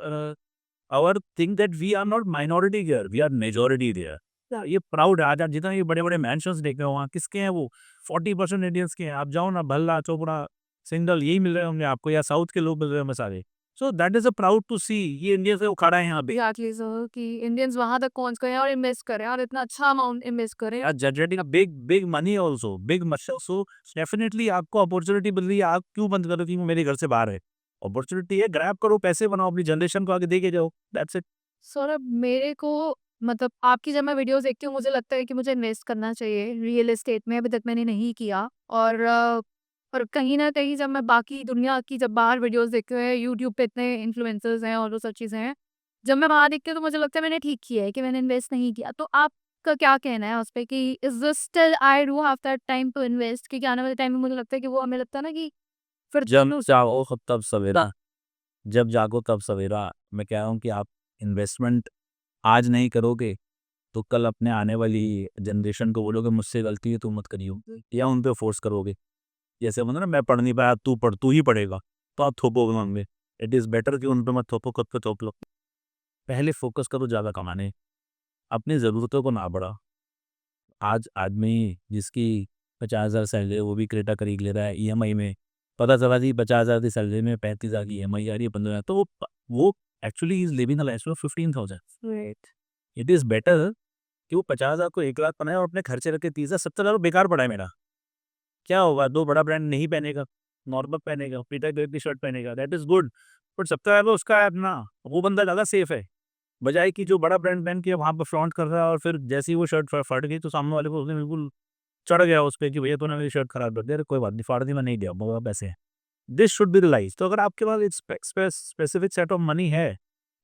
our thing, that we are not minority here, we are majority there. ये प्राउड है। आज आप जितना ये बड़े-बड़े मैंशंस देख रहे हो वहाँ किसके हैं वो? 40% इंडियंस के हैं। आप जाओ ना, भल्ला, चोपड़ा, सिंघल, यही मिल रहे होंगे आपको, या साउथ के लोग मिल रहे होंगे सारे। So that is a proud to see, ये इंडिया से उखाड़ा है यहाँ पे। एग्जैक्टली सर कि इंडियंस वहां तक पहुंच गए हैं और इन्वेस्ट करें और इतना अच्छा अमाउंट इन्वेस्ट करें। Generating a big money also, big muscle. So definitely आपको अपॉर्च्युनिटी मिल रही है, आप क्यों बंद करो कि वो मेरे घर से बाहर है? अपॉर्च्युनिटी है, ग्रैब करो, पैसे बनाओ, अपनी जनरेशन को आगे देके जाओ, दैट्स इट। सर अब मेरे को मतलब आपकी जब मैं वीडियोस देखती हूँ मुझे लगता है कि मुझे इन्वेस्ट करना चाहिए रियल एस्टेट में, अभी तक मैंने नहीं किया। और कहीं ना कहीं जब मैं बाकी दुनिया की जब बाहर वीडियोस देखती हूँ, यूट्यूब पे इतने इन्फ्लुएंसर्स हैं और वो सब चीज़ें हैं, जब मैं वहाँ देखती हूँ तो मुझे लगता है मैंने ठीक किया है कि मैंने इन्वेस्ट नहीं किया। तो आपका क्या कहना है उस पर कि is this still I do have that time to invest? क्योंकि आने वाले टाइम में मुझे लगता है कि वो हमें लगता है ना कि फिर जब जाओ तब सवेरा, जब जागो तब सवेरा। मैं कह रहा हूँ कि आप इन्वेस्टमेंट आज नहीं करोगे तो कल अपने आने वाली जनरेशन को बोलोगे मुझसे गलती है, तुम मत करियो, या उन पे फोर्स करोगे। जैसे मतलब ना, मैं पढ़ नहीं पाया, तू पढ़, तू ही पढ़ेगा, तो आप थोपोगे मन में। इट इज़ बेटर कि उन पे मत थोपो, खुद पे थोप लो। पहले फोकस करो ज़्यादा कमाने, अपनी ज़रूरतों को ना बढ़ाओ। आज आदमी जिसकी 50,000 सैलरी है वो भी क्रेटा खरीद ले रहा है ईएमआई में। पता चला जी 50,000 की सैलरी में 35,000 की ईएमआई आ रही है, 15,000, तो वो actually is living a life of 15,000। Right. It is better कि वो 50,000 को 1 लाख बनाए और अपने खर्चे रख के 30,000, 70,000 बेकार पड़ा है मेरा। क्या होगा? 2 बड़ा ब्रांड नहीं पहनेगा, नॉर्मल पहनेगा, पीटर ग्रेप की शर्ट पहनेगा, दैट इज़ गुड। बट 70,000 उसका है अपना, वो बंदा ज़्यादा सेफ है। बजाए कि जो बड़ा ब्रांड पहन के वहाँ पे फ्लॉन्ट कर रहा है, और फिर जैसे ही वो शर्ट फट गई तो सामने वाले को उसने बिल्कुल चढ़ गया उस पे कि भैया तूने मेरी शर्ट खराब कर दी। अरे कोई बात नहीं, फाड़ दी, मैं नहीं दिया, मगर पैसे हैं। This should be realise. तो अगर आपके पास एक स्पेसिफिक सेट ऑफ मनी है,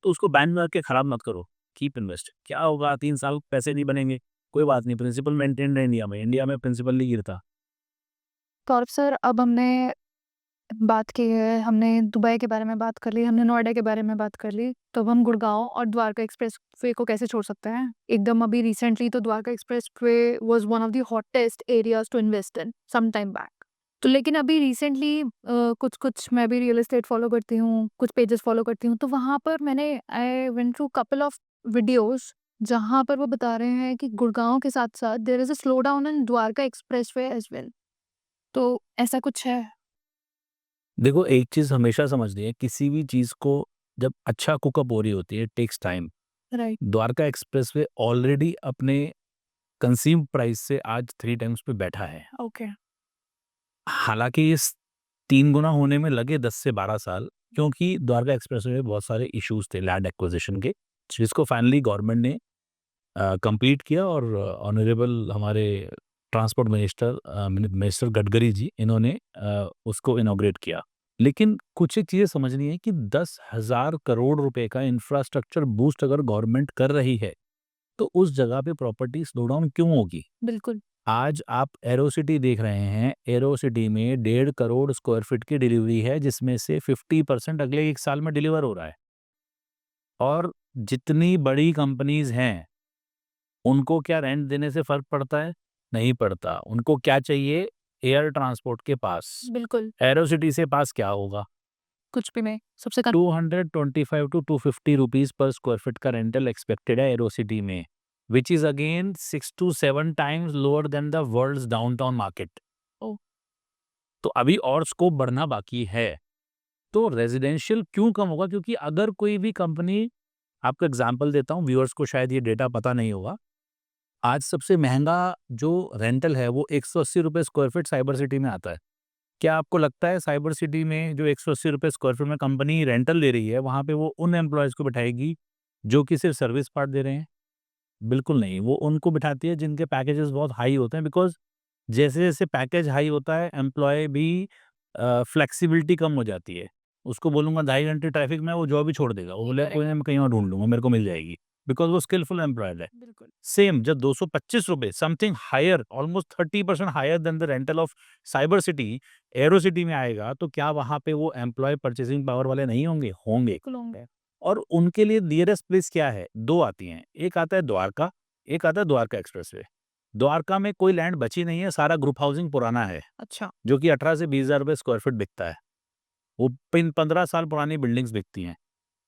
तो उसको बैंक में रख के खराब मत करो। Keep invest. क्या होगा 3 साल पैसे नहीं बनेंगे, कोई बात नहीं, प्रिंसिपल मेंटेन्ड है इंडिया में। इंडिया में प्रिंसिपल नहीं गिरता। तो सर अब हमने बात की है, हमने दुबई के बारे में बात कर ली, हमने नोएडा के बारे में बात कर ली, तो अब हम गुड़गाँव और द्वारका एक्सप्रेसवे को कैसे छोड़ सकते हैं? एकदम अभी रिसेंटली तो Dwarka expressway was one of the hottest areas to invest in some time back. तो लेकिन अभी रिसेंटली कुछ मैं भी रियल एस्टेट फ़ॉलो करती हूँ, कुछ पेजेज़ फ़ॉलो करती हूँ, तो वहाँ पर I went through couple of videos जहाँ पर वो बता रहे हैं कि गुड़गाँव के साथ-साथ there is a slow down in Dwarka expressway as well. तो ऐसा कुछ है? देखो, एक चीज़ हमेशा समझनी है, किसी भी चीज़ को जब अच्छा कुकअप हो रही होती है, it takes time. Right. Dwarka expressway already अपने कंसीव्ड प्राइस से आज 3 टाइम्स पे बैठा है। ओके। हालाँकि इस 3 गुना होने में लगे 10 से 12 साल, क्योंकि द्वारका एक्सप्रेसवे में बहुत सारे इश्यूज़ थे लैंड एक्विजिशन के, जिसको फाइनली गवर्नमेंट ने कंप्लीट किया और ऑनरेबल हमारे ट्रांसपोर्ट मिनिस्टर गडकरी जी इन्होंने उसको इनॉग्रेट किया। लेकिन कुछ एक चीज़ें समझनी है कि 10,000 करोड़ रुपए का इंफ्रास्ट्रक्चर बूस्ट अगर गवर्नमेंट कर रही है, तो उस जगह पे प्रॉपर्टी स्लो डाउन क्यों होगी? बिल्कुल। आज आप एरोसिटी देख रहे हैं, एरोसिटी में 1.5 करोड़ स्क्वायर फीट की डिलीवरी है, जिसमें से 50% अगले 1 साल में डिलीवर हो रहा है। और जितनी बड़ी कंपनीज़ हैं, उनको क्या रेंट देने से फ़र्क पड़ता है? नहीं पड़ता। उनको क्या चाहिए? एयर ट्रांसपोर्ट के पास। बिल्कुल। एरोसिटी से पास क्या होगा? कुछ भी नहीं, सबसे कम 225 to 250 rupees per square feet का रेंटल एक्सपेक्टेड है एरोसिटी में, which is again 6 to 7 times lower than the world's downtown market. Oh! तो अभी और स्कोप बढ़ना बाकी है। तो रेज़िडेंशियल क्यों कम होगा? क्योंकि अगर कोई भी कंपनी, आपको एग्ज़ाम्पल देता हूँ, व्यूअर्स को शायद ये डेटा पता नहीं होगा। आज सबसे महँगा जो रेंटल है वो ₹180 स्क्वायर फीट साइबर सिटी में आता है। क्या आपको लगता है साइबर सिटी में जो ₹180 स्क्वायर फीट में कंपनी रेंटल दे रही है, वहाँ पे वो उन एम्प्लॉइज़ को बिठाएगी जो कि सिर्फ़ सर्विस पार्ट दे रहे हैं? बिल्कुल नहीं, वो उनको बिठाती है जिनके पैकेजेस बहुत हाई होते हैं, बिकॉज़ जैसे-जैसे पैकेज हाई होता है, एम्प्लॉयी भी फ्लेक्सिबिलिटी कम हो जाती है। उसको बोलूँगा 2.5 घंटे ट्रैफिक में, वो जॉब ही छोड़ देगा। वो बोलेगा कोई नहीं, मैं कहीं और ढूँढ लूँगा, मेरे को मिल जाएगी, बिकॉज़ वो स्किलफुल एम्प्लॉयड है। बिल्कुल। सेम जब ₹225 something higher, almost 30% higher than the rental of Cyber City, Aero City में आएगा, तो क्या वहाँ पे वो एम्प्लॉयी परचेज़िंग पावर वाले नहीं होंगे? होंगे। बिल्कुल होंगे। और उनके लिए नियरेस्ट प्लेस क्या है? 2 आती हैं, एक आता है द्वारका, एक आता है द्वारका एक्सप्रेसवे। द्वारका में कोई लैंड बची नहीं है, सारा ग्रुप हाउसिंग पुराना है, अच्छा। जो कि 18 से 20 हज़ार रुपए स्क्वायर फीट बिकता है। वो पिन 15 साल पुरानी बिल्डिंग्स बिकती हैं।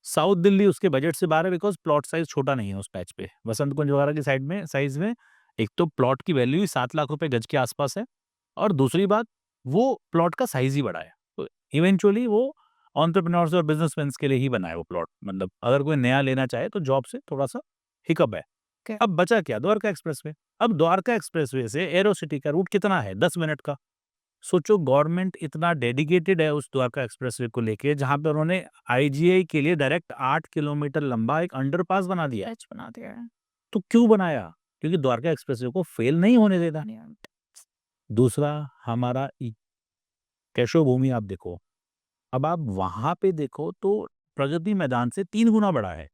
साउथ दिल्ली उसके बजट से बाहर है, बिकॉज़ प्लॉट साइज़ छोटा नहीं है उस पैच पे। वसंत कुंज वगैरह की साइड में साइज़ में एक तो प्लॉट की वैल्यू ही 7 लाख रुपए गज के आसपास है, और दूसरी बात, वो प्लॉट का साइज़ ही बड़ा है। तो इवेंचुअली वो एंटरप्रेन्योर्स और बिज़नेसमैन्स के लिए ही बना है वो प्लॉट। मतलब अगर कोई नया लेना चाहे तो जॉब से थोड़ा-सा हिकअप है। ओके। अब बचा क्या? द्वारका एक्सप्रेसवे। अब द्वारका एक्सप्रेसवे से एरो सिटी का रूट कितना है? 10 मिनट का। सोचो, गवर्नमेंट इतना डेडिकेटेड है उस द्वारका एक्सप्रेसवे को लेके, जहाँ पे उन्होंने आईजीआई के लिए डायरेक्ट 8 किलोमीटर लंबा एक अंडरपास बना दिया है। पैच बना दिया है। तो क्यों बनाया? क्योंकि द्वारका एक्सप्रेसवे को फेल नहीं होने देना। नियम। दूसरा, हमारा केशव भूमि आप देखो। अब आप वहाँ पे देखो तो प्रगति मैदान से 3 गुना बड़ा है।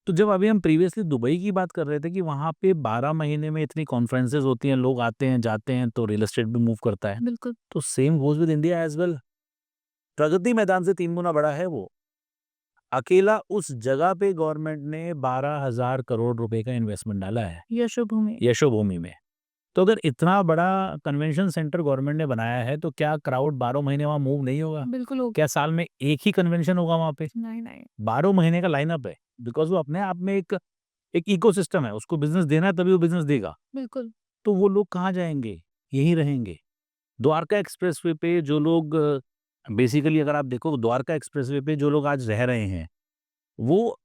तो जब अभी हम प्रीवियसली दुबई की बात कर रहे थे कि वहाँ पे 12 महीने में इतनी कॉन्फ्रेंसेज़ होती हैं, लोग आते हैं, जाते हैं, तो रियल एस्टेट भी मूव करता है। बिल्कुल। तो same goes with India as well. Pragati Maidan से 3 गुना बड़ा है वो। अकेला उस जगह पे गवर्नमेंट ने 12,000 करोड़ रुपए का इन्वेस्टमेंट डाला है, यशोभूमि। यशोभूमि में। तो अगर इतना बड़ा कन्वेंशन सेंटर गवर्नमेंट ने बनाया है, तो क्या क्राउड 12 महीने वहाँ मूव नहीं होगा? बिल्कुल होगा। क्या साल में 1 ही कन्वेंशन होगा वहाँ पे? नहीं, नहीं। 12 महीने का लाइनअप है, बिकॉज़ वो अपने आप में एक एक इकोसिस्टम है, उसको बिज़नेस देना है तभी वो बिज़नेस देगा। बिल्कुल। तो वो लोग कहाँ जाएँगे? यहीं रहेंगे। द्वारका एक्सप्रेसवे पे जो लोग, बेसिकली अगर आप देखो द्वारका एक्सप्रेसवे पे जो लोग आज रह रहे हैं, वो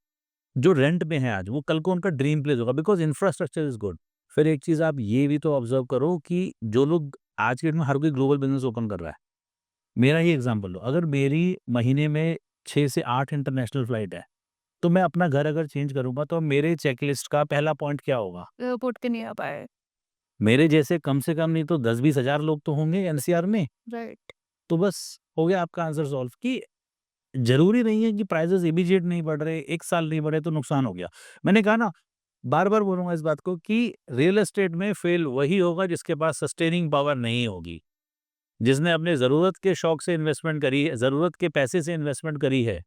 जो रेंट पे हैं आज, वो कल को उनका ड्रीम प्लेस होगा, बिकॉज़ इंफ्रास्ट्रक्चर इज़ गुड। फिर एक चीज़ आप ये भी तो ऑब्ज़र्व करो कि जो लोग, आज के डेट में हर कोई ग्लोबल बिज़नेस ओपन कर रहा है। मेरा ही एग्ज़ाम्पल लो, अगर मेरी महीने में 6 से 8 इंटरनेशनल फ्लाइट है, तो मैं अपना घर अगर चेंज करूँगा तो मेरे चेकलिस्ट का पहला पॉइंट क्या होगा? एयरपोर्ट के नहीं आ पाए। मेरे जैसे कम से कम नहीं तो 10-20 हज़ार लोग तो होंगे एनसीआर में। राइट। तो बस हो गया आपका आंसर सॉल्व, कि ज़रूरी नहीं है कि प्राइसेज़ इमीडिएट नहीं बढ़ रहे, 1 साल नहीं बढ़े तो नुकसान हो गया। मैंने कहा ना, बार-बार बोलूँगा इस बात को कि रियल एस्टेट में फेल वही होगा जिसके पास सस्टेनिंग पावर नहीं होगी। जिसने अपने ज़रूरत के शौक से इन्वेस्टमेंट करी है, ज़रूरत के पैसे से इन्वेस्टमेंट करी है,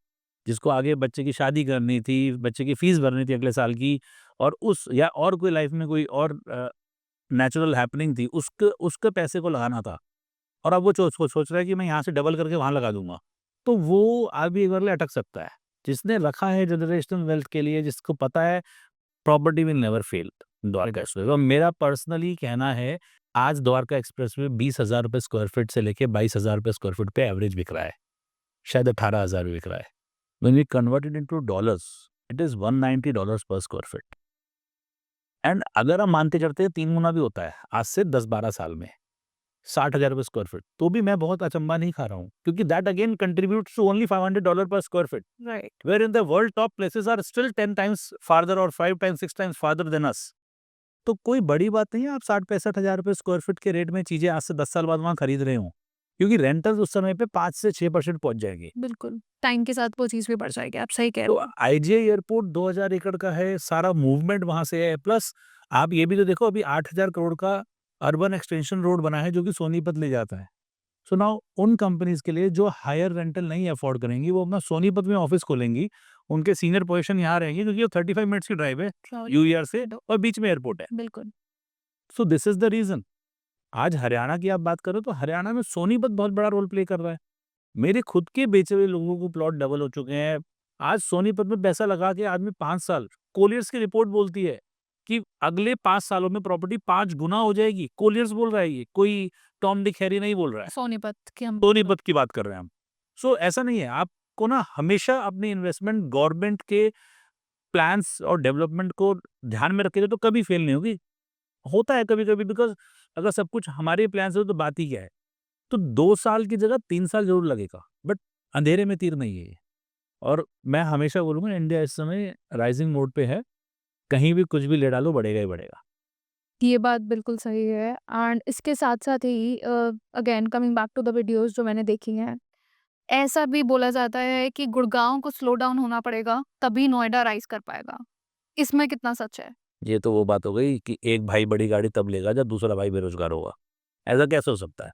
जिसको आगे बच्चे की शादी करनी थी, बच्चे की फीस भरनी थी अगले साल की, और उस या और कोई लाइफ़ में कोई और नेचुरल हैपनिंग थी, उसके उसके पैसे को लगाना था। और अब वो सोच रहा है कि मैं यहाँ से डबल करके वहाँ लगा दूँगा। तो वो आगे एक बार लिए अटक सकता है। जिसने रखा है जनरेशनल वेल्थ के लिए, जिसको पता है property will never fail, Dwarka express. और मेरा पर्सनली कहना है, आज द्वारका एक्सप्रेस में ₹20,000 स्क्वायर फीट से लेके ₹22,000 स्क्वायर फीट पे एवरेज बिक रहा है। शायद 18,000 भी बिक रहा है। When we convert it into dollars, it is $190 per square feet. And अगर हम मानते चलते हैं 3 गुना भी होता है आज से 10-12 साल में, ₹60,000 स्क्वायर फीट, तो भी मैं बहुत अचंभा नहीं खा रहा हूँ, क्योंकि that again contributes to only $500 per square feet, right. Where in the world top places are still 10 times farther और 5 times 6 times farther than us. तो कोई बड़ी बात नहीं है आप 60-65 हज़ार रुपए स्क्वायर फीट के रेट में चीज़ें आज से 10 साल बाद वहाँ खरीद रहे हो। क्योंकि रेंटल्स उस समय पे 5 से 6% पहुँच जाएँगे। बिल्कुल, टाइम के साथ वो चीज़ भी बढ़ जाएगी, आप सही कह तो रहे हो। आईजीआई एयरपोर्ट 2000 एकड़ का है, सारा मूवमेंट वहाँ से है। प्लस आप ये भी तो देखो अभी 8000 करोड़ का अर्बन एक्सटेंशन रोड बना है जो कि सोनीपत ले जाता है। सो नाउ उन कंपनीज़ के लिए जो हायर रेंटल नहीं अफोर्ड करेंगी वो अपना सोनीपत में ऑफिस खोलेंगी। उनके सीनियर पोज़ीशन यहाँ रहेंगी क्योंकि वो 35 मिनट्स की ड्राइव है सॉरी, यूईआर से दो और बीच में एयरपोर्ट है। बिल्कुल, so this is the reason. आज हरियाणा की आप बात करो तो हरियाणा में सोनीपत बहुत बड़ा रोल प्ले कर रहा है। मेरे खुद के बेचे हुए लोगों को प्लॉट डबल हो चुके हैं। आज सोनीपत में पैसा लगा के आदमी 5 साल कोलियर्स की रिपोर्ट बोलती है कि अगले 5 सालों में प्रॉपर्टी 5 गुना हो जाएगी। कोलियर्स बोल रहा है ये, कोई टॉम डिक हैरी नहीं बोल रहा है। सोनीपत की हम सोनीपत की बात कर रहे हैं हम। सो ऐसा नहीं है, आपको ना हमेशा अपनी इन्वेस्टमेंट गवर्नमेंट के प्लान्स और डेवलपमेंट को ध्यान में रखेंगे तो कभी फेल नहीं होगी। होता है कभी-कभी बिकॉज़ अगर सब कुछ हमारे प्लान से हो तो बात ही क्या है। तो 2 साल की जगह 3 साल ज़रूर लगेगा, बट अंधेरे में तीर नहीं है ये। और मैं हमेशा बोलूँगा इंडिया इस समय राइज़िंग मोड पे है, कहीं भी कुछ भी ले डालो बढ़ेगा ही बढ़ेगा। ये बात बिल्कुल सही है एंड इसके साथ-साथ ही again coming back to the videos जो मैंने देखी हैं, ऐसा भी बोला जाता है कि गुड़गाँव को स्लो डाउन होना पड़ेगा, तभी नोएडा राइज़ कर पाएगा। इसमें कितना सच है? ये तो वो बात हो गई कि एक भाई बड़ी गाड़ी तब लेगा जब दूसरा भाई बेरोज़गार होगा। ऐसा कैसे हो सकता है?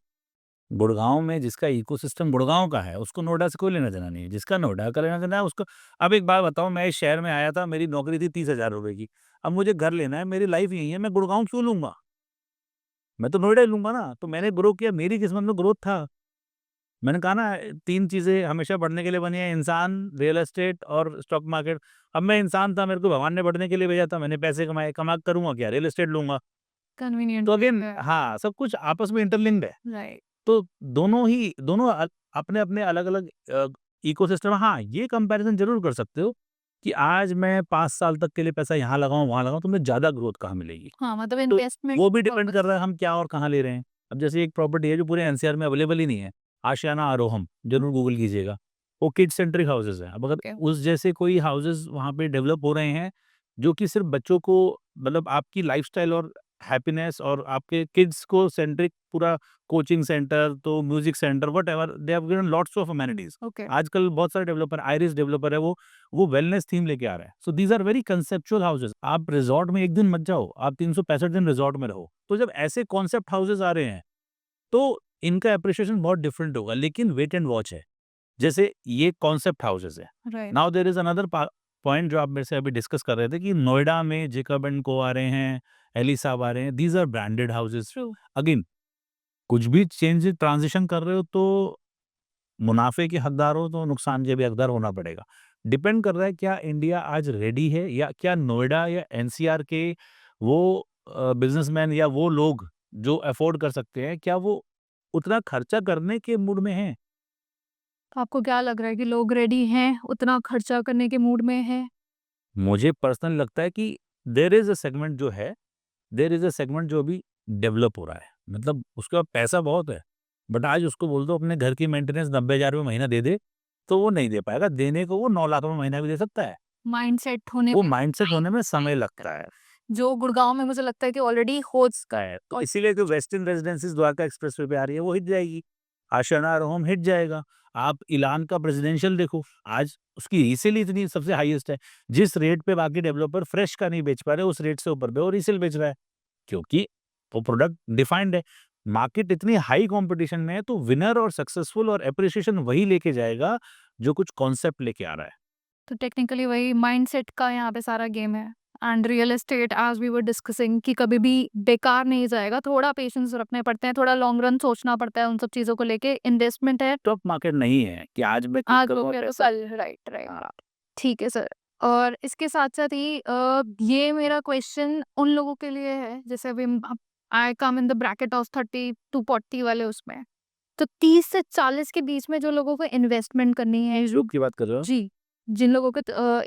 गुड़गाँव में जिसका इकोसिस्टम गुड़गाँव का है, उसको नोएडा से कोई लेना-देना नहीं है। जिसका नोएडा का लेना-देना है उसको अब एक बात बताऊँ मैं इस शहर में आया था, मेरी नौकरी थी 30,000 रुपए की। अब मुझे घर लेना है, मेरी लाइफ़ यहीं है, मैं गुड़गाँव क्यों लूँगा? मैं तो नोएडा ही लूँगा ना, तो मैंने ग्रो किया, मेरी किस्मत में ग्रोथ था। मैंने कहा ना 3 चीज़ें हमेशा बढ़ने के लिए बनी है, इंसान, रियल एस्टेट और स्टॉक मार्केट। अब मैं इंसान था, मेरे को भगवान ने बढ़ने के लिए भेजा था, मैंने पैसे कमाए, कमा के करूँगा क्या? रियल एस्टेट लूँगा। कन्वीनिएंट तो अगेन है, हाँ, सब कुछ आपस में इंटरलिंक्ड है। राइट। तो दोनों अपने-अपने अलग-अलग इकोसिस्टम हाँ, ये कंपैरिज़न ज़रूर कर सकते हो कि आज मैं 5 साल तक के लिए पैसा यहाँ लगाऊँ, वहाँ लगाऊँ, तो मुझे ज़्यादा ग्रोथ कहाँ मिलेगी? हाँ, मतलब तो इन्वेस्टमेंट वो भी डिपेंड कर पर्पज़ रहा है हम क्या और कहाँ ले रहे हैं। अब जैसे एक प्रॉपर्टी है जो पूरे एनसीआर में अवेलेबल ही नहीं है, आशियाना आरोहम, ज़रूर गूगल कीजिएगा। वो किड सेंट्रिक हाउसेज़ हैं। अब अगर ओके, उस जैसे कोई हाउसेज़ वहाँ पे डेवलप हो रहे हैं, जो कि सिर्फ़ बच्चों को मतलब आपकी लाइफ़स्टाइल और हैप्पीनेस और आपके किड्स को सेंट्रिक पूरा कोचिंग सेंटर, तो music centre whatever they have given lots of amenities. Okay, आजकल बहुत सारे डेवलपर आइरिस डेवलपर है वो वेलनेस थीम लेके आ रहा है। So these are very conceptual houses. आप रिज़ॉर्ट में 1 दिन मत जाओ, आप 365 दिन रिज़ॉर्ट में रहो। तो जब ऐसे कॉन्सेप्ट हाउसेज़ आ रहे हैं, तो इनका एप्रिसिएशन बहुत डिफरेंट होगा, लेकिन वेट एंड वॉच है। जैसे ये कॉन्सेप्ट हाउसेज़ है। Right, now there is another point जो आप मेरे से अभी डिस्कस कर रहे थे कि नोएडा में जेकब एंड को आ रहे हैं, एली साहब आ रहे हैं, these are branded houses. True, again कुछ भी चेंज ट्रांज़िशन कर रहे हो तो मुनाफ़े के हकदार हो तो नुकसान के भी हकदार होना पड़ेगा। डिपेंड कर रहा है क्या इंडिया आज रेडी है या क्या नोएडा या एनसीआर के वो बिज़नेसमैन या वो लोग जो अफ़ोर्ड कर सकते हैं, क्या वो उतना खर्चा करने के मूड में हैं? तो आपको क्या लग रहा है कि लोग रेडी हैं, उतना खर्चा करने के मूड में हैं? मुझे पर्सनली लगता है कि देयर इज़ अ सेगमेंट जो है, देयर इज़ अ सेगमेंट जो अभी डेवलप हो रहा है। मतलब उसके पास पैसा बहुत है, बट आज उसको बोल दो अपने घर की मेंटेनेंस 90,000 रुपए महीना दे दे, तो वो नहीं दे पाएगा। देने को वो 9 लाख रुपए महीना भी दे सकता है। माइंडसेट होने वो में माइंडसेट टाइम होने में टाइम समय लगता लगता है, है। जो गुड़गाँव में मुझे लगता है कि ऑलरेडी हो का है, तो इसीलिए जो वेस्टर्न रेजिडेंसीज़ द्वारका एक्सप्रेसवे पे आ रही है, वो हिट जाएगी। आशियाना होम हिट जाएगा। आप इलान का प्रेज़िडेंशियल देखो, आज उसकी रीसेल ही इतनी सबसे हाईएस्ट है। जिस रेट पे बाकी डेवलपर फ्रेश का नहीं बेच पा रहे, उस रेट से ऊपर पे वो रीसेल बेच रहा है, क्योंकि वो प्रोडक्ट डिफाइंड है। मार्केट इतनी हाई कॉम्पिटिशन में है, तो विनर और सक्सेसफुल और एप्रिसिएशन वही लेके जाएगा, जो कुछ कॉन्सेप्ट लेके आ रहा है। तो टेक्निकली वही माइंडसेट का यहाँ पे सारा गेम है and real estate as we were discussing कि कभी भी बेकार नहीं जाएगा, थोड़ा पेशेंस रखने पड़ते हैं, थोड़ा लॉन्ग रन सोचना पड़ता है उन सब चीज़ों को लेके, इन्वेस्टमेंट है, स्टॉक मार्केट नहीं है कि आज मैं क्लिक आज वो करूँगा कह रहे हो पैसा कल, राइट, राइट। हाँ। ठीक है सर। और इसके साथ-साथ ही ये मेरा क्वेश्चन उन लोगों के लिए है जैसे अभी I come in the bracket of 30 to 40 वाले उसमें। तो 30 से 40 के बीच में जो लोगों को इन्वेस्टमेंट करनी है जो ग्रुप की बात कर रहे हो? जी, जिन लोगों के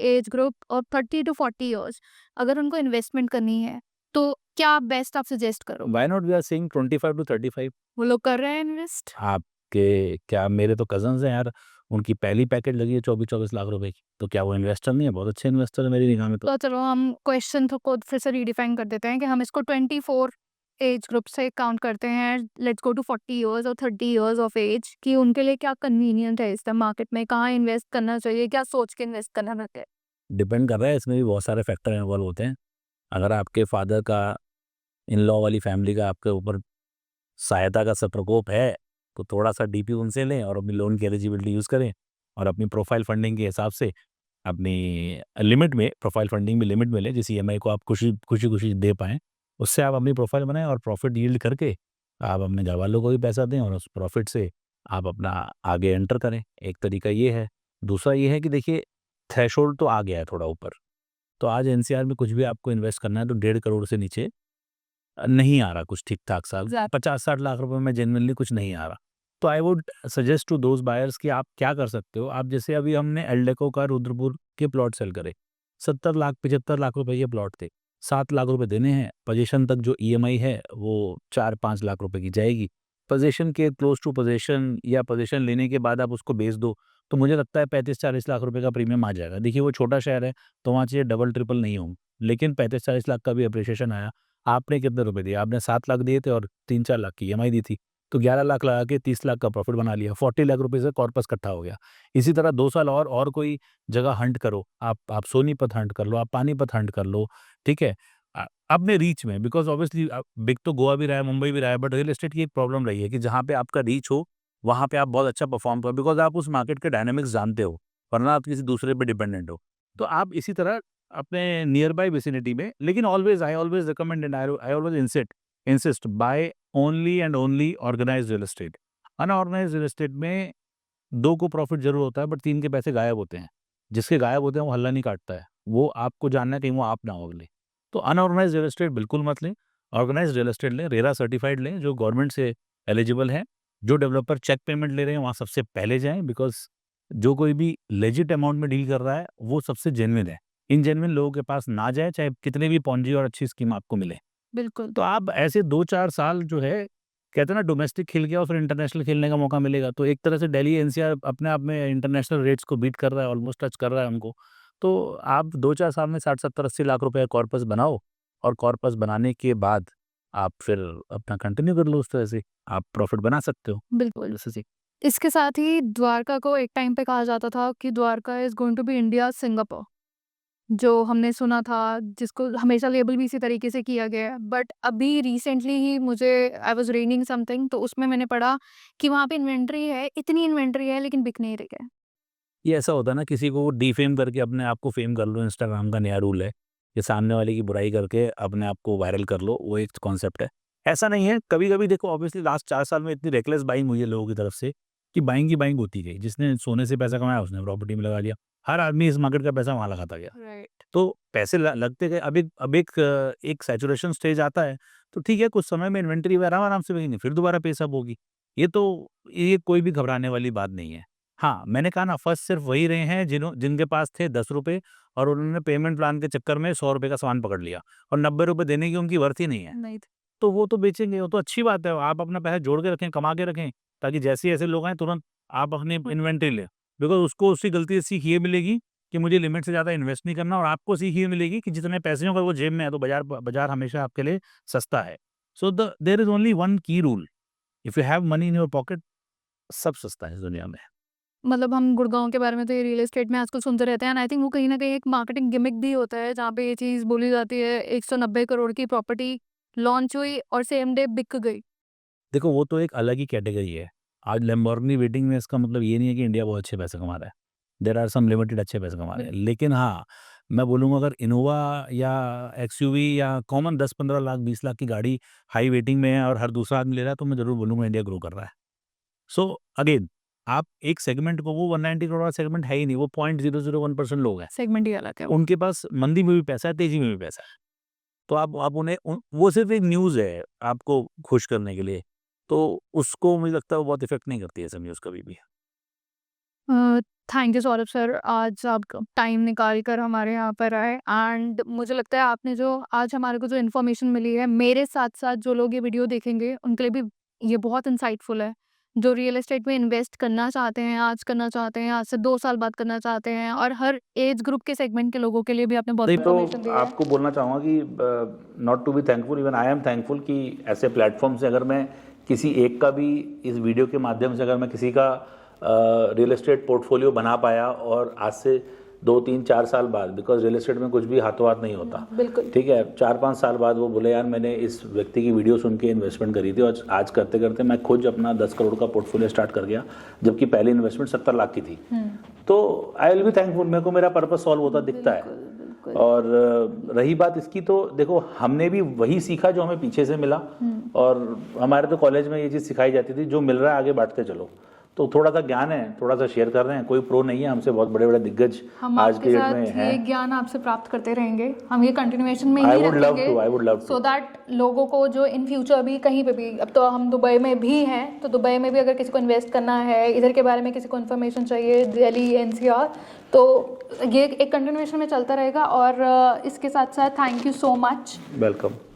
एज ग्रुप और 30 टू 40 इयर्स अगर उनको इन्वेस्टमेंट करनी है, तो क्या बेस्ट आप सजेस्ट करोगे? Why not we are saying 25 to 35। वो लोग कर रहे हैं इन्वेस्ट? आपके क्या मेरे तो कज़िन्स हैं यार, उनकी पहली पैकेज लगी है 24-24 लाख रुपए की, तो क्या वो इन्वेस्टर नहीं है? बहुत अच्छे इन्वेस्टर है मेरी निगाह में तो। तो चलो हम क्वेश्चन को फिर से रीडिफाइन कर देते हैं कि हम इसको 24 एज ग्रुप से काउंट करते हैं, लेट्स गो टू 40 इयर्स और 30 इयर्स ऑफ एज, कि उनके लिए क्या कन्वीनियंट है इस टाइम मार्केट में, कहाँ इन्वेस्ट करना चाहिए, क्या सोच के इन्वेस्ट करना चाहिए? डिपेंड कर रहा है, इसमें भी बहुत सारे फैक्टर इन्वॉल्व होते हैं। अगर आपके फादर का, इन लॉ वाली फैमिली का आपके ऊपर सहायता का सब प्रकोप है, तो थोड़ा-सा डीपी उनसे लें और अपनी लोन की एलिजिबिलिटी यूज़ करें और अपनी प्रोफाइल फंडिंग के हिसाब से अपनी लिमिट में, प्रोफाइल फंडिंग में लिमिट में लें, जिस ईएमआई को आप खुशी-खुशी दे पाएँ। उससे आप अपनी प्रोफाइल बनाएँ और प्रॉफिट यील्ड करके आप अपने घरवालों को भी पैसा दें और उस प्रॉफिट से आप अपना आगे एंटर करें। एक तरीका ये है। दूसरा ये है कि देखिए, थ्रेशोल्ड तो आ गया है थोड़ा ऊपर, तो आज एनसीआर में कुछ भी आपको इन्वेस्ट करना है तो 1.5 करोड़ से नीचे नहीं आ रहा कुछ ठीक-ठाक सा। एग्ज़ैक्ट 50-60 लाख रुपए में जेन्युइनली कुछ नहीं आ रहा। तो I would suggest to those buyers कि आप क्या कर सकते हो, आप जैसे अभी हमने एल्डेको का रुद्रपुर के प्लॉट सेल करे। 70 लाख 75 लाख रुपए के प्लॉट थे। 7 लाख रुपए देने हैं, पोज़ीशन तक जो ईएमआई है वो 4-5 लाख रुपए की जाएगी। पोज़ीशन के क्लोज़ टू पोज़ीशन या पोज़ीशन लेने के बाद आप उसको बेच दो, तो मुझे लगता है 35-40 लाख रुपए का प्रीमियम आ जाएगा। देखिए वो छोटा शहर है, तो वहाँ चीज़ें डबल-ट्रिपल नहीं होंगी, लेकिन 35-40 लाख का भी एप्रिसिएशन आया। आपने कितने रुपए दिए? आपने 7 लाख दिए थे और 3-4 लाख की ईएमआई दी थी। तो 11 लाख लगा के 30 लाख का प्रॉफिट बना लिया। 40 लाख रुपए से कॉर्पस इकट्ठा हो गया। इसी तरह 2 साल और कोई जगह हंट करो। आप सोनीपत हंट कर लो, आप पानीपत हंट कर लो, ठीक है? अपने रीच में, बिकॉज़ ऑब्वियसली बिक तो गोवा भी रहा है, मुंबई भी रहा है, बट रियल एस्टेट की एक प्रॉब्लम रही है कि जहाँ पे आपका रीच हो, वहाँ पे आप बहुत अच्छा परफ़ॉर्म करो, बिकॉज़ आप उस मार्केट के डायनामिक्स जानते हो, वरना आप किसी दूसरे पे डिपेंडेंट हो। तो आप इसी तरह अपने नियर बाय विसिनिटी में, लेकिन I always recommend and I always insist buy only and only organised real estate. Unorganised real estate में 2 को प्रॉफिट ज़रूर होता है, बट 3 के पैसे गायब होते हैं। जिसके गायब होते हैं वो हल्ला नहीं काटता है। वो आपको जानना है कहीं वो आप ना हो अगले। तो अनऑर्गेनाइज्ड रियल एस्टेट बिल्कुल मत लें। ऑर्गेनाइज्ड रियल एस्टेट लें, रेरा सर्टिफाइड लें जो गवर्नमेंट से एलिजिबल है। जो डेवलपर चेक पेमेंट ले रहे हैं वहाँ सबसे पहले जाएँ, बिकॉज़ जो कोई भी लेजिट अमाउंट में डील कर रहा है वो सबसे जेन्युइन है। इनजेन्युइन लोगों के पास ना जाएँ, चाहे कितने भी पॉन्जी और अच्छी स्कीम आपको मिले। बिल्कुल, तो आप ऐसे 2-4 साल जो है, कहते हैं ना, डोमेस्टिक खेल गया और फिर इंटरनेशनल खेलने का मौका मिलेगा। तो एक तरह से दिल्ली एनसीआर अपने आप में इंटरनेशनल रेट्स को बीट कर रहा है, ऑलमोस्ट टच कर रहा है उनको। तो आप 2-4 साल में 60-70-80 लाख रुपए का कॉर्पस बनाओ और कॉर्पस बनाने के बाद आप फिर अपना कंटिन्यू कर लो उस तरह से। आप प्रॉफिट बना सकते हो। बिल्कुल। जैसे जी। इसके साथ ही द्वारका को एक टाइम पे कहा जाता था कि Dwarka is going to be India's Singapore. जो हमने सुना था, जिसको हमेशा लेबल भी इसी तरीके से किया गया है। बट अभी रिसेंटली ही मुझे आई वाज़ रीडिंग समथिंग, तो उसमें मैंने पढ़ा कि वहाँ पे इन्वेंटरी है, इतनी इन्वेंटरी है लेकिन बिक नहीं रही है। ये ऐसा होता है ना, किसी को डिफेम करके अपने आप को फेम कर लो, इंस्टाग्राम का नया रूल है कि सामने वाले की बुराई करके अपने आप को वायरल कर लो, वो एक कॉन्सेप्ट है। ऐसा नहीं है, कभी-कभी देखो, ऑब्वियसली लास्ट 4 साल में इतनी रेकलेस बाइंग हुई है लोगों की तरफ से कि बाइंग की बाइंग होती गई। जिसने सोने से पैसा कमाया उसने प्रॉपर्टी में लगा लिया। हर आदमी इस मार्केट का पैसा वहाँ लगाता गया। राइट। तो पैसे ल लगते गए। अब एक सैचुरेशन स्टेज आता है, तो ठीक है, कुछ समय में इन्वेंटरी में आराम-आराम से बिकेंगे, फिर दोबारा पेस अप होगी। ये कोई भी घबराने वाली बात नहीं है। हाँ, मैंने कहा ना, फँस सिर्फ़ वही रहे हैं जिनके पास थे ₹10 और उन्होंने पेमेंट प्लान के चक्कर में ₹100 का सामान पकड़ लिया और ₹90 देने की उनकी वर्थ ही नहीं है। नहीं थ तो वो तो बेचेंगे, वो तो अच्छी बात है। आप अपना पैसा जोड़ के रखें, कमा के रखें, ताकि जैसे ही ऐसे लोग आएँ तुरंत आप अपनी इन्वेंटरी लें। बिकॉज़ उसको उसकी गलती से सीख ये मिलेगी कि मुझे लिमिट से ज़्यादा इन्वेस्ट नहीं करना, और आपको सीख ये मिलेगी कि जितने पैसे हों अगर वो जेब में है तो बाज़ार हमेशा आपके लिए सस्ता है। So there is only one key rule, if you have money in your pocket, सब सस्ता है इस दुनिया में। मतलब हम गुड़गाँव के बारे में तो ये रियल एस्टेट में आजकल सुनते रहते हैं, एंड आई थिंक वो कहीं न कहीं एक मार्केटिंग गिमिक भी होता है, जहाँ पे ये चीज़ बोली जाती है 190 करोड़ की प्रॉपर्टी लॉन्च हुई और सेम डे बिक गई। देखो, वो तो एक अलग ही कैटेगरी है। आज लैम्बोर्गिनी वेटिंग में, इसका मतलब ये नहीं है कि इंडिया बहुत अच्छे पैसे कमा रहा है। देयर आर सम लिमिटेड अच्छे पैसे कमा रहे हैं। बिल लेकिन हाँ, मैं बोलूँगा अगर इनोवा या एक्सयूवी या कॉमन 10-15 लाख 20 लाख की गाड़ी हाई वेटिंग में है और हर दूसरा आदमी ले रहा है, तो मैं ज़रूर बोलूँगा इंडिया ग्रो कर रहा है। सो अगेन, आप एक सेगमेंट को, वो 190 करोड़ का सेगमेंट है ही नहीं, वो 0.001% लोग हैं। सेगमेंट ही अलग है वो। उनके पास मंदी में भी पैसा है, तेज़ी में भी पैसा है। तो आप उन्हें वो सिर्फ़ एक न्यूज़ है आपको खुश करने के लिए, तो उसको मुझे लगता है वो बहुत इफ़ेक्ट नहीं करती है ऐसे न्यूज़ कभी भी। अ, थैंक यू सौरभ सर, आज आप टाइम निकाल कर हमारे यहाँ पर आए, एंड मुझे लगता है आपने जो आज हमारे को जो इन्फॉर्मेशन मिली है, मेरे साथ-साथ जो लोग ये वीडियो देखेंगे उनके लिए भी ये बहुत इंसाइटफुल है। जो रियल एस्टेट में इन्वेस्ट करना चाहते हैं, आज करना चाहते हैं, आज से 2 साल बाद करना चाहते हैं, और हर एज ग्रुप के सेगमेंट के लोगों के लिए भी आपने बहुत नहीं, तो इन्फॉर्मेशन दी है। आपको बोलना चाहूँगा कि not to be thankful, even I am thankful कि ऐसे प्लेटफॉर्म से अगर मैं किसी एक का भी इस वीडियो के माध्यम से अगर मैं किसी का रियल एस्टेट पोर्टफोलियो बना पाया, और आज से 2, 3, 4 साल बाद, बिकॉज रियल एस्टेट में कुछ भी हाथों हाथ नहीं होता, बिल्कुल। ठीक है, 4-5 साल बाद वो बोले यार मैंने इस व्यक्ति की वीडियो सुन के इन्वेस्टमेंट करी थी और आज करते करते मैं खुद अपना 10 करोड़ का पोर्टफोलियो स्टार्ट कर गया, जबकि पहली इन्वेस्टमेंट 70 लाख की थी। तो आई विल बी थैंकफुल, मेरे को मेरा पर्पस सॉल्व होता दिखता है। और रही बात इसकी, तो देखो हमने भी वही सीखा जो हमें पीछे से मिला, और हमारे तो कॉलेज में ये चीज़ सिखाई जाती थी, जो मिल रहा है आगे बांटते चलो। तो थोड़ा सा ज्ञान है, थोड़ा सा शेयर कर रहे हैं, कोई प्रो नहीं है, हमसे बहुत बड़े बड़े दिग्गज हम आज आपके के डेट साथ में हैं। ये ज्ञान आपसे प्राप्त करते रहेंगे, हम ये कंटिन्यूएशन में ही आई वुड लव रखेंगे, to, I would love so to. That लोगों को जो इन फ्यूचर भी कहीं पे भी, अब तो हम दुबई में भी हैं, तो दुबई में भी अगर किसी को इन्वेस्ट करना है, इधर के बारे में किसी को इन्फॉर्मेशन चाहिए, दिल्ली एनसीआर, तो ये एक कंटिन्यूएशन में चलता रहेगा। और इसके साथ साथ thank you so much. Welcome.